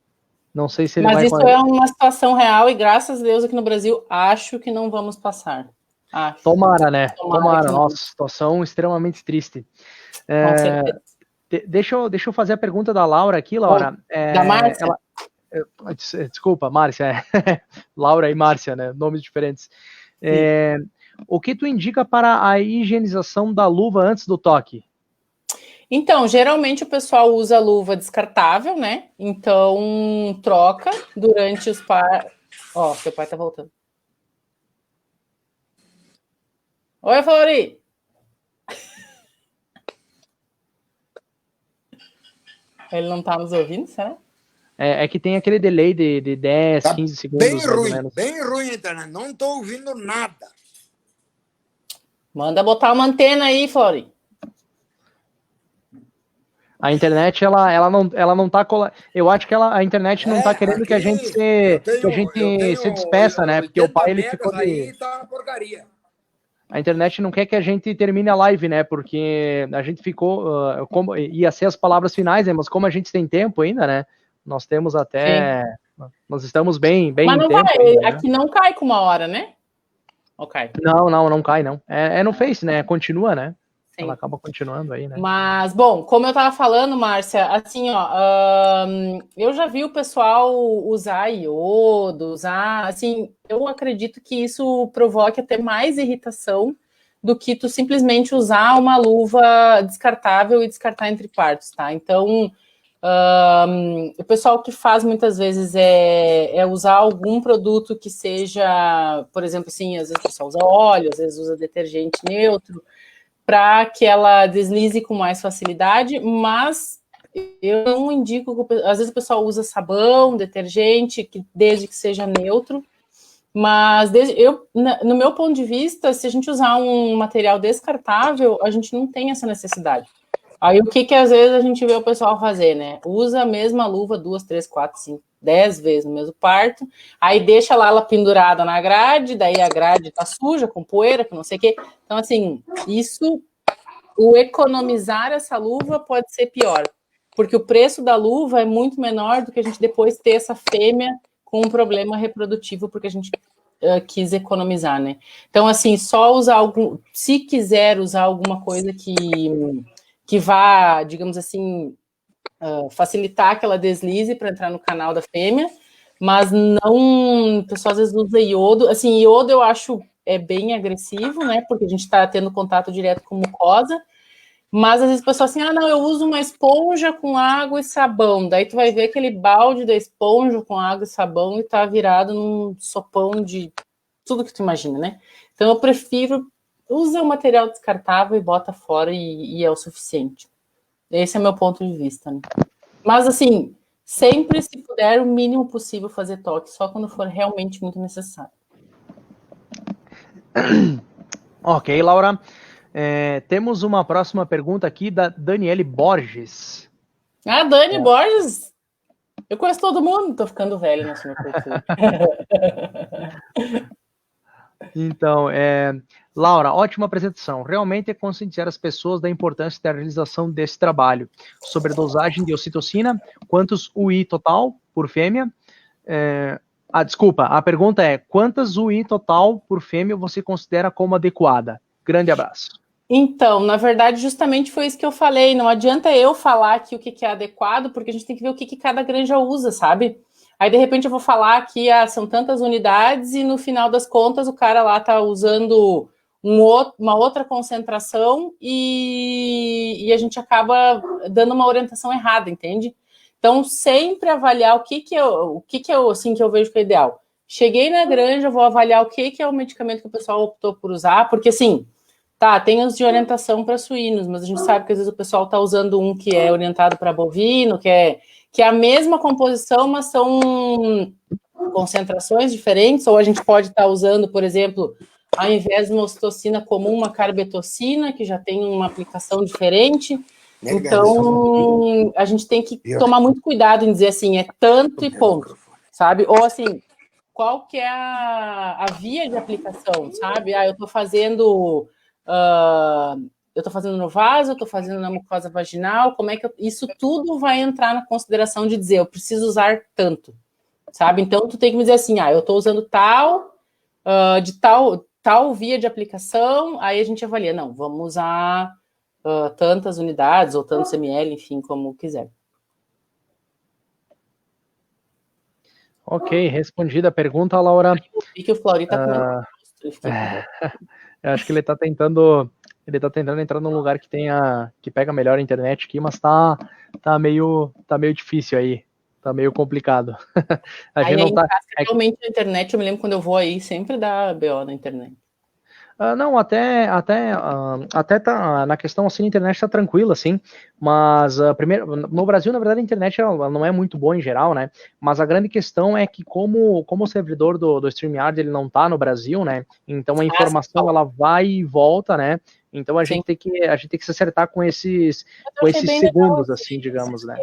Não sei se ele Mas isso é uma situação real e, graças a Deus, aqui no Brasil, acho que não vamos passar. Tomara, né? Tomara. Nossa, situação extremamente triste. Com certeza. Deixa eu fazer a pergunta da Laura aqui, Laura. Da Márcia? Desculpa, Márcia. Laura e Márcia, né? Nomes diferentes. O que tu indica para a higienização da luva antes do toque? Então, geralmente o pessoal usa luva descartável, né? Então, troca durante os Ó, seu pai tá voltando. Oi, Flori! Ele não tá nos ouvindo, será? É que tem aquele delay de 10, 15 segundos. Bem ruim a internet. Não estou ouvindo nada. Manda botar uma antena aí, Flori. A internet, ela não tá... Eu acho que a internet não tá querendo que a gente se despeça, né? Porque o pai, ele ficou aí, tá uma porcaria. A internet não quer que a gente termine a live, né? Porque a gente ficou... ia ser as palavras finais, né? Mas como a gente tem tempo ainda, né? Nós temos até... Sim. Nós estamos bem Mas não em tempo. Vai, ainda, né? Aqui não cai com 1 hora, né? Ok. Não cai, não. É no Face, né? Continua, né? Sim. Ela acaba continuando aí, né? Mas, bom, como eu tava falando, Márcia, assim, ó, eu já vi o pessoal usar iodo, assim, eu acredito que isso provoque até mais irritação do que tu simplesmente usar uma luva descartável e descartar entre quartos, tá? Então, o pessoal que faz muitas vezes é usar algum produto que seja, por exemplo, assim, às vezes o pessoal usa óleo, às vezes usa detergente neutro, para que ela deslize com mais facilidade, mas eu não indico, às vezes o pessoal usa sabão, detergente, desde que seja neutro, mas no meu ponto de vista, se a gente usar um material descartável, a gente não tem essa necessidade. Aí o que às vezes a gente vê o pessoal fazer, né? Usa a mesma luva 2, 3, 4, 5, 10 vezes no mesmo parto, aí deixa lá ela pendurada na grade, daí a grade tá suja, com poeira, com não sei o quê. Então, assim, o economizar essa luva pode ser pior, porque o preço da luva é muito menor do que a gente depois ter essa fêmea com um problema reprodutivo, porque a gente quis economizar, né? Então, assim, só usar se quiser usar alguma coisa que vá, digamos assim, facilitar que ela deslize para entrar no canal da fêmea, mas não, o pessoal às vezes usa iodo, assim, iodo eu acho bem agressivo, né, porque a gente está tendo contato direto com mucosa, mas às vezes o pessoal assim, não, eu uso uma esponja com água e sabão, daí tu vai ver aquele balde da esponja com água e sabão e tá virado num sopão de tudo que tu imagina, né, então eu prefiro usa o material descartável e bota fora e é o suficiente. Esse é meu ponto de vista, né? Mas, assim, sempre, se puder, o mínimo possível fazer toque, só quando for realmente muito necessário. Ok, Laura. Temos uma próxima pergunta aqui da Daniele Borges. Dani Borges? Eu conheço todo mundo, tô ficando velho na sua cultura. Então, Laura, ótima apresentação. Realmente é conscientizar as pessoas da importância da realização desse trabalho. Sobre a dosagem de ocitocina, quantos UI total por fêmea? Desculpa, a pergunta é, quantas UI total por fêmea você considera como adequada? Grande abraço. Então, na verdade, justamente foi isso que eu falei. Não adianta eu falar aqui o que é adequado, porque a gente tem que ver o que cada granja usa, sabe? Aí, de repente, eu vou falar que são tantas unidades e, no final das contas, o cara lá tá usando uma outra concentração e a gente acaba dando uma orientação errada, entende? Então, sempre avaliar o que eu, assim, que eu vejo que é ideal. Cheguei na granja, vou avaliar o que é o medicamento que o pessoal optou por usar, porque, assim, tem os de orientação para suínos, mas a gente sabe que, às vezes, o pessoal tá usando um que é orientado para bovino, que é a mesma composição, mas são concentrações diferentes, ou a gente pode estar usando, por exemplo, ao invés de uma ocitocina comum, uma carbetocina, que já tem uma aplicação diferente. Então, a gente tem que tomar muito cuidado em dizer assim, é tanto e ponto, sabe? Ou assim, qual que é a via de aplicação, sabe? Eu estou fazendo... eu estou fazendo no vaso, eu estou fazendo na mucosa vaginal, como é que isso tudo vai entrar na consideração de dizer, eu preciso usar tanto, sabe? Então, tu tem que me dizer assim, eu estou usando de tal via de aplicação, aí a gente avalia, não, vamos usar tantas unidades, ou tantos ml, enfim, como quiser. Ok, respondida a pergunta, Laura. E que o Flori tá comendo. Eu acho que ele tá tentando entrar num lugar que pega melhor a internet aqui, mas tá meio difícil aí, tá meio complicado. Realmente a internet, eu me lembro quando eu vou aí, sempre dá BO na internet. Não, até tá na questão assim, a internet tá tranquila, assim, mas primeiro, no Brasil, na verdade, a internet ela não é muito boa em geral, né? Mas a grande questão é que como o servidor do StreamYard ele não tá no Brasil, né? Então a informação ela vai e volta, né? Então a gente tem que se acertar com esses segundos, assim, digamos, né?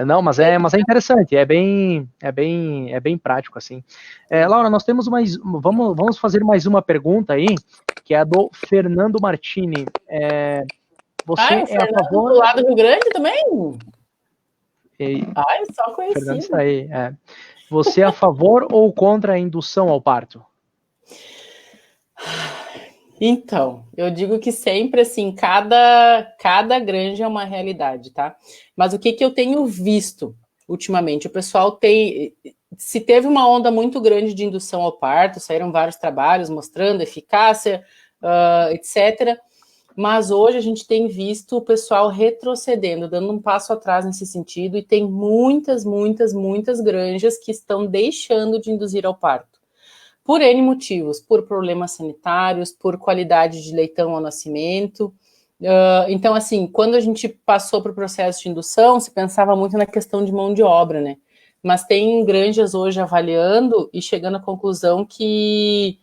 Não, mas é interessante, é bem prático, assim. Laura, nós temos vamos fazer mais uma pergunta aí, que é a do Fernando Martini. Você o Fernando a favor do lado do Rio Grande também? Só conhecido. Fernando está aí. Você é a favor ou contra a indução ao parto? Então, eu digo que sempre, assim, cada granja é uma realidade, tá? Mas o que eu tenho visto ultimamente? O pessoal se teve uma onda muito grande de indução ao parto, saíram vários trabalhos mostrando eficácia, etc. Mas hoje a gente tem visto o pessoal retrocedendo, dando um passo atrás nesse sentido, e tem muitas granjas que estão deixando de induzir ao parto. Por N motivos, por problemas sanitários, por qualidade de leitão ao nascimento. Então, assim, quando a gente passou para o processo de indução, se pensava muito na questão de mão de obra, né? Mas tem granjas hoje avaliando e chegando à conclusão que,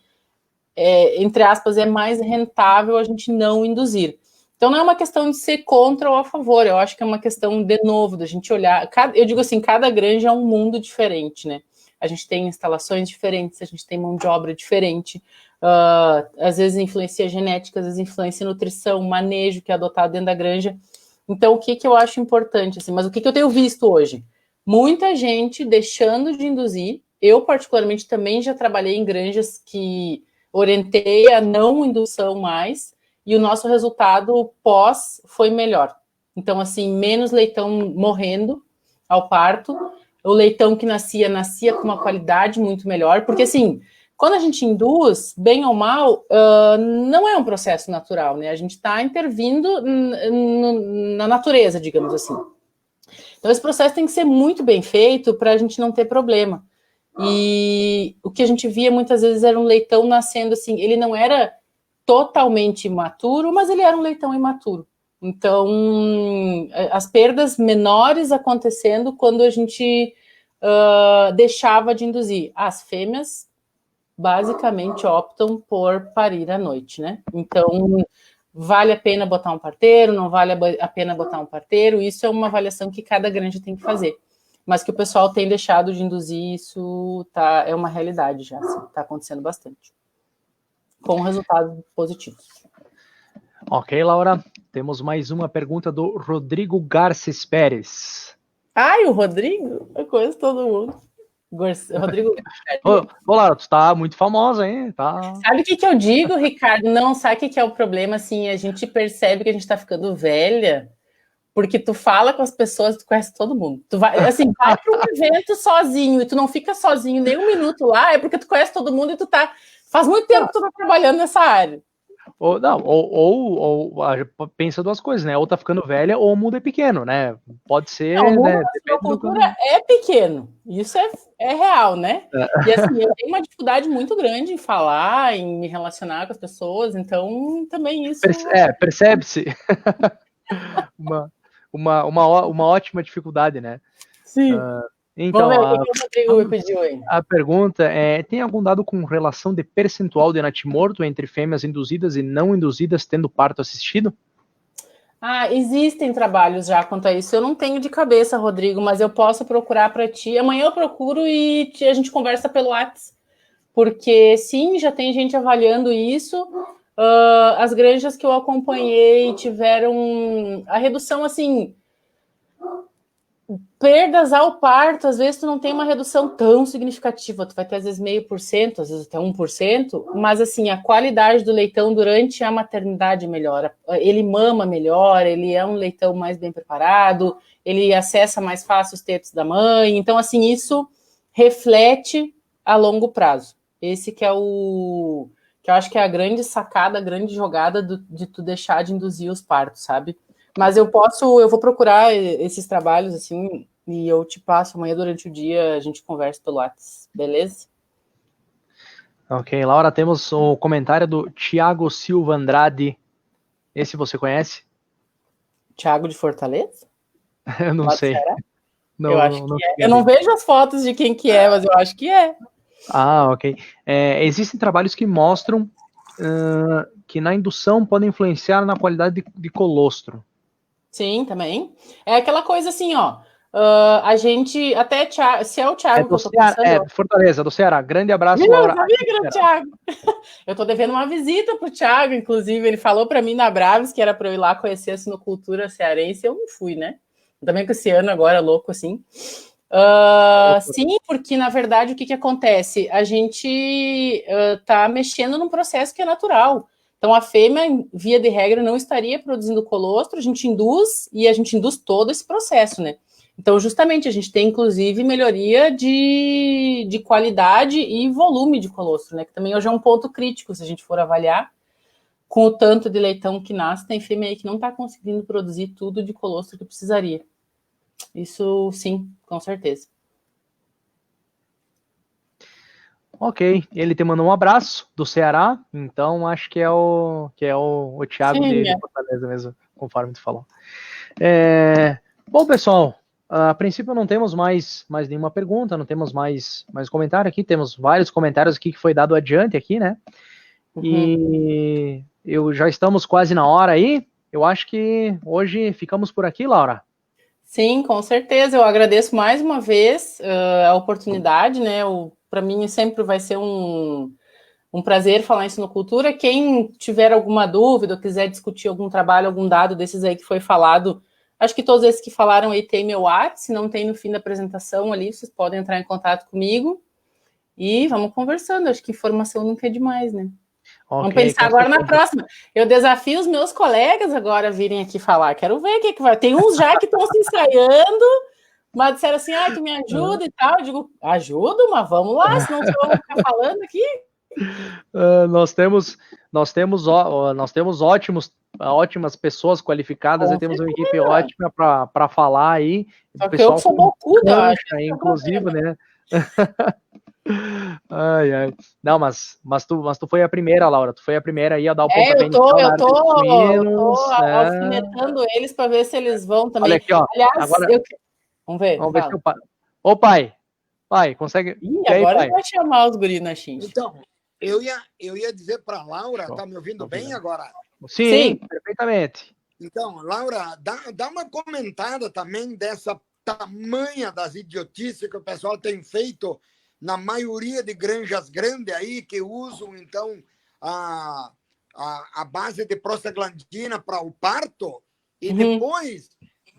entre aspas, é mais rentável a gente não induzir. Então, não é uma questão de ser contra ou a favor, eu acho que é uma questão, de novo, da gente olhar. Eu digo assim, cada granja é um mundo diferente, né? A gente tem instalações diferentes, a gente tem mão de obra diferente, às vezes influencia genética, às vezes influencia nutrição, manejo que é adotado dentro da granja. Então, o que eu acho importante, assim, mas o que eu tenho visto hoje? Muita gente deixando de induzir. Eu, particularmente, também já trabalhei em granjas que orientei a não indução mais, e o nosso resultado pós foi melhor. Então, assim, menos leitão morrendo ao parto, o leitão que nascia com uma qualidade muito melhor, porque assim, quando a gente induz, bem ou mal, não é um processo natural, né? A gente está intervindo na natureza, digamos assim. Então esse processo tem que ser muito bem feito para a gente não ter problema. E o que a gente via muitas vezes era um leitão nascendo assim, ele não era totalmente imaturo, mas ele era um leitão imaturo. Então, as perdas menores acontecendo quando a gente deixava de induzir. As fêmeas, basicamente, optam por parir à noite, né? Então, vale a pena botar um parteiro, não vale a pena botar um parteiro, isso é uma avaliação que cada granja tem que fazer. Mas que o pessoal tem deixado de induzir, isso é uma realidade já, está acontecendo bastante. Com resultados positivos. Ok, Laura. Temos mais uma pergunta do Rodrigo Garces Pérez. O Rodrigo? Eu conheço todo mundo. Rodrigo. Ô, Laura, tu tá muito famosa, hein? Sabe o que eu digo, Ricardo? Não, sabe o que é o problema? Assim, a gente percebe que a gente tá ficando velha, porque tu fala com as pessoas, tu conhece todo mundo. Tu vai para um evento sozinho e tu não fica sozinho nem um minuto lá, é porque tu conhece todo mundo e faz muito tempo que tu tá trabalhando nessa área. Ou pensa duas coisas, né? Ou tá ficando velha, ou o mundo é pequeno, né? Pode ser. Não, o mundo da cultura é pequeno. Isso é real, né? E assim, eu tenho uma dificuldade muito grande em falar, em me relacionar com as pessoas, então também isso. Percebe-se. uma ótima dificuldade, né? Sim. Então, vamos ver o que o Rodrigo me pediu aí. A pergunta é: tem algum dado com relação de percentual de natimorto entre fêmeas induzidas e não induzidas tendo parto assistido? Existem trabalhos já quanto a isso. Eu não tenho de cabeça, Rodrigo, mas eu posso procurar para ti. Amanhã eu procuro e a gente conversa pelo WhatsApp. Porque, sim, já tem gente avaliando isso. As granjas que eu acompanhei tiveram a redução, assim... Perdas ao parto, às vezes tu não tem uma redução tão significativa, tu vai ter às vezes 0,5%, às vezes até 1%, mas assim, a qualidade do leitão durante a maternidade melhora, ele mama melhor, ele é um leitão mais bem preparado, ele acessa mais fácil os tetos da mãe, então assim, isso reflete a longo prazo. Esse que é que eu acho que é a grande sacada, a grande jogada de tu deixar de induzir os partos, sabe? Mas eu vou procurar esses trabalhos, assim, e eu te passo amanhã durante o dia, a gente conversa pelo WhatsApp, beleza? Ok, Laura, temos o comentário do Thiago Silva Andrade. Esse você conhece? Thiago de Fortaleza? Eu não sei. Eu acho Não que é. Eu não vejo as fotos de quem que é, mas eu acho que é. Ok. Existem trabalhos que mostram que na indução podem influenciar na qualidade de colostro. Sim, também. É aquela coisa assim, ó. A gente, até se é o Thiago que eu tô Ceará, pensando. Fortaleza, do Ceará. Grande abraço, Meu, eu Laura. sabia que era o Thiago. Eu tô devendo uma visita pro Thiago, inclusive. Ele falou para mim na Braves que era para eu ir lá conhecer a sinocultura cearense. Eu não fui, né? Também com esse ano agora louco assim. Sim, porque na verdade o que acontece? A gente está mexendo num processo que é natural. Então a fêmea, via de regra, não estaria produzindo colostro, a gente induz todo esse processo, né? Então, justamente, a gente tem, inclusive, melhoria de qualidade e volume de colostro, né? Que também hoje é um ponto crítico, se a gente for avaliar, com o tanto de leitão que nasce, tem fêmea aí que não está conseguindo produzir tudo de colostro que precisaria. Isso, sim, com certeza. Ok, ele te mandou um abraço do Ceará, então acho que é o Thiago de Fortaleza mesmo, conforme tu falou. Bom, pessoal, a princípio não temos mais nenhuma pergunta, não temos mais comentário aqui, temos vários comentários aqui que foi dado adiante aqui, né? E já estamos quase na hora aí, eu acho que hoje ficamos por aqui, Laura. Sim, com certeza. Eu agradeço mais uma vez a oportunidade, né? Para mim sempre vai ser um prazer falar em sinocultura. Quem tiver alguma dúvida ou quiser discutir algum trabalho, algum dado desses aí que foi falado, acho que todos esses que falaram aí tem meu WhatsApp, se não tem no fim da apresentação ali, vocês podem entrar em contato comigo e vamos conversando. Acho que informação nunca é demais, né? Okay, vamos pensar agora na próxima. Eu desafio os meus colegas agora a virem aqui falar. Quero ver o que vai. Tem uns já que estão se ensaiando, mas disseram assim, tu me ajuda e tal. Eu digo, ajudo, mas vamos lá, senão vocês vão ficar falando aqui. Nós temos ótimas pessoas qualificadas, temos uma equipe ótima para falar aí. Só que eu sou bocuda, acho. Inclusive, né? Ai. Não, mas tu foi a primeira, Laura. Tu foi a primeira aí a dar o pontapé inicial. Eu tô alfinetando eles para ver se eles vão também. Olha aqui, ó. Aliás, agora... Vamos ver se o pai... Ô, pai, consegue... agora ele vai chamar os guris na xincha. Então, eu ia dizer para a Laura, tá me ouvindo bem agora? Sim, perfeitamente. Então, Laura, dá uma comentada também dessa tamanha das idiotices que o pessoal tem feito na maioria de granjas grandes aí, que usam, então, a base de prostaglandina para o parto e depois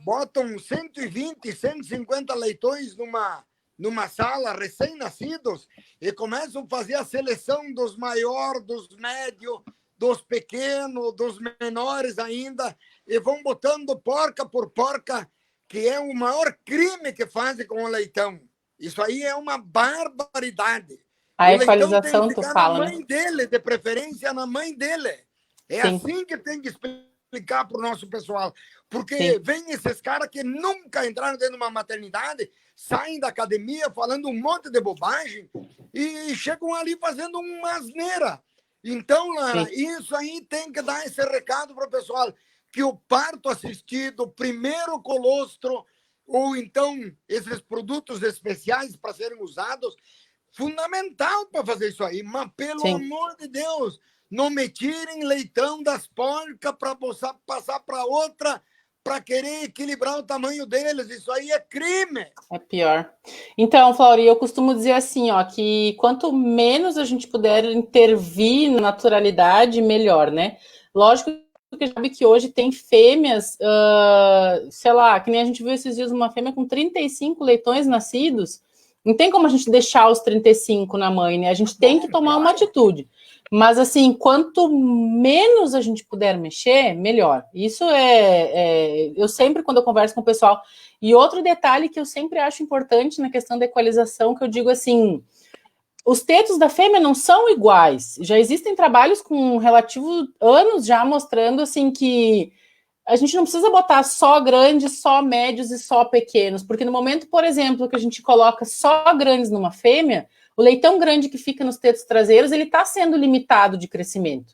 botam 120, 150 leitões numa sala, recém-nascidos, e começam a fazer a seleção dos maiores, dos médios, dos pequenos, dos menores ainda, e vão botando porca por porca, que é o maior crime que fazem com o leitão. Isso aí é uma barbaridade. A equalização, tu fala, na mãe dele, de preferência na mãe dele. É assim que tem que explicar para o nosso pessoal. Porque vem esses caras que nunca entraram dentro de uma maternidade, saem da academia falando um monte de bobagem e chegam ali fazendo uma asneira. Então, Lara, isso aí tem que dar esse recado para o pessoal, que o parto assistido, primeiro colostro, ou então esses produtos especiais para serem usados, fundamental para fazer isso aí. Mas, pelo amor de Deus, não me tirem leitão das porcas para passar para outra, para querer equilibrar o tamanho deles. Isso aí é crime. É pior. Então, Flori, eu costumo dizer assim, ó, que quanto menos a gente puder intervir na naturalidade, melhor, né? Lógico que sabe que hoje tem fêmeas, sei lá, que nem a gente viu esses dias uma fêmea com 35 leitões nascidos. Não tem como a gente deixar os 35 na mãe, né? A gente tem que tomar uma atitude. Mas, assim, quanto menos a gente puder mexer, melhor. Isso eu sempre, quando eu converso com o pessoal... E outro detalhe que eu sempre acho importante na questão da equalização, que eu digo assim... Os tetos da fêmea não são iguais. Já existem trabalhos com relativo anos já mostrando, assim, que a gente não precisa botar só grandes, só médios e só pequenos. Porque no momento, por exemplo, que a gente coloca só grandes numa fêmea... O leitão grande que fica nos tetos traseiros, ele está sendo limitado de crescimento.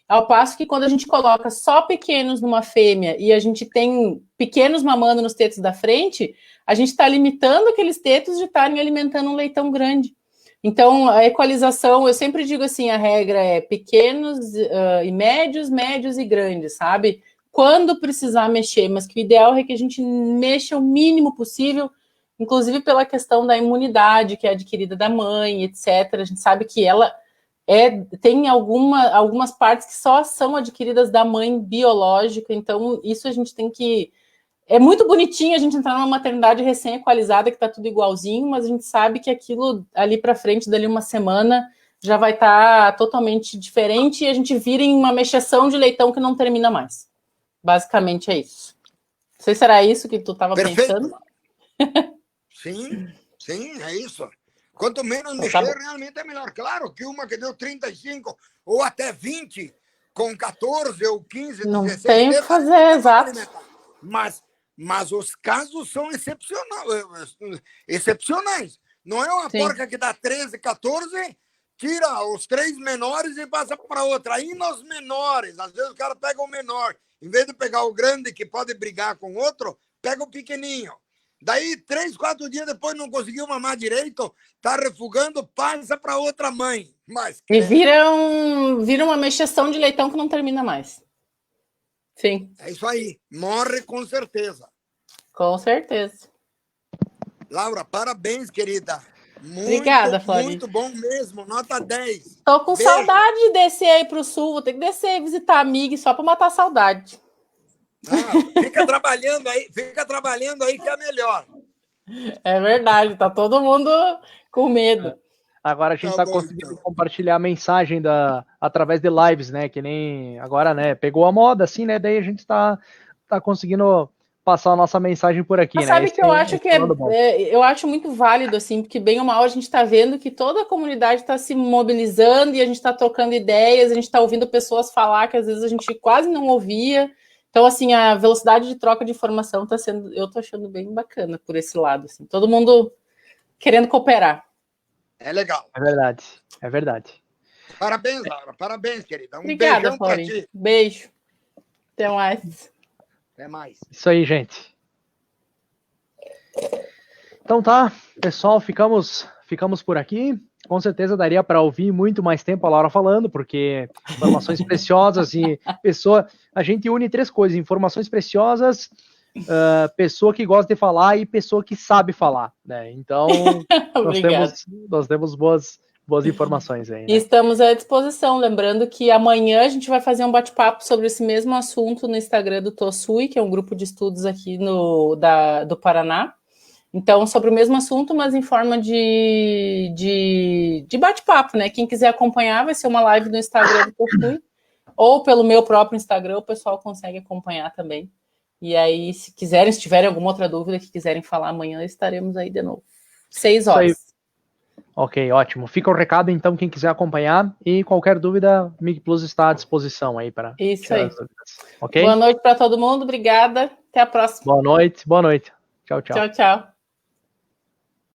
Ao passo que quando a gente coloca só pequenos numa fêmea e a gente tem pequenos mamando nos tetos da frente, a gente está limitando aqueles tetos de estarem alimentando um leitão grande. Então, a equalização, eu sempre digo assim, a regra é pequenos e médios, médios e grandes, sabe? Quando precisar mexer, mas que o ideal é que a gente mexa o mínimo possível, inclusive pela questão da imunidade que é adquirida da mãe, etc. A gente sabe que ela tem algumas partes que só são adquiridas da mãe biológica, então isso a gente tem que... É muito bonitinho a gente entrar numa maternidade recém-equalizada, que tá tudo igualzinho, mas a gente sabe que aquilo ali para frente, dali uma semana, já vai estar totalmente diferente e a gente vira em uma mexação de leitão que não termina mais. Basicamente é isso. Não sei se era isso que tu estava pensando. Sim, é isso. Quanto menos mexer, realmente é melhor. Claro que uma que deu 35 ou até 20, com 14 ou 15, não 16... Não tem o que fazer, exato. Mas os casos são excepcionais. Não é uma porca que dá 13, 14, tira os 3 menores e passa para outra. Aí nos menores, às vezes o cara pega o menor. Em vez de pegar o grande que pode brigar com outro, pega o pequenininho. Daí, 3, 4 dias depois não conseguiu mamar direito, tá refugando, passa para outra mãe. Mas, e vira uma mexação de leitão que não termina mais. Sim. É isso aí. Morre com certeza. Com certeza. Laura, parabéns, querida. Obrigada, Flori. Muito bom mesmo. Nota 10. Tô com saudade de descer aí pro sul. Vou ter que descer e visitar a amiga só para matar a saudade. Fica trabalhando aí que é melhor. É verdade, tá todo mundo com medo. Agora a gente tá conseguindo compartilhar a mensagem através de lives, né? Que nem agora, né? Pegou a moda, assim, né? Daí a gente tá conseguindo passar a nossa mensagem por aqui, mas né? Sabe que eu acho que eu acho muito válido, assim, porque bem ou mal a gente tá vendo que toda a comunidade está se mobilizando e a gente está trocando ideias, a gente está ouvindo pessoas falar que às vezes a gente quase não ouvia. Então, assim, a velocidade de troca de informação tá sendo... Eu tô achando bem bacana por esse lado, assim. Todo mundo querendo cooperar. É legal. É verdade. Parabéns, Laura. Parabéns, querida. Obrigada, beijão pra ti. Beijo. Até mais. Até mais. Isso aí, gente. Então tá, pessoal, ficamos por aqui. Com certeza daria para ouvir muito mais tempo a Laura falando, porque informações preciosas e pessoa... A gente une 3 coisas: informações preciosas, pessoa que gosta de falar e pessoa que sabe falar, né? Então, nós temos boas informações aí, né? E estamos à disposição, lembrando que amanhã a gente vai fazer um bate-papo sobre esse mesmo assunto no Instagram do TOSUI, que é um grupo de estudos aqui do Paraná. Então, sobre o mesmo assunto, mas em forma de bate-papo, né? Quem quiser acompanhar, vai ser uma live no Instagram do TOSUI, ou pelo meu próprio Instagram, o pessoal consegue acompanhar também. E aí, se tiverem alguma outra dúvida que quiserem falar amanhã, estaremos aí de novo. 6 horas. Ok, ótimo. Fica o recado, então, quem quiser acompanhar. E qualquer dúvida, Mig Plus está à disposição aí para tirar as dúvidas. Okay? Boa noite para todo mundo, obrigada. Até a próxima. Boa noite. Tchau, tchau. Tchau.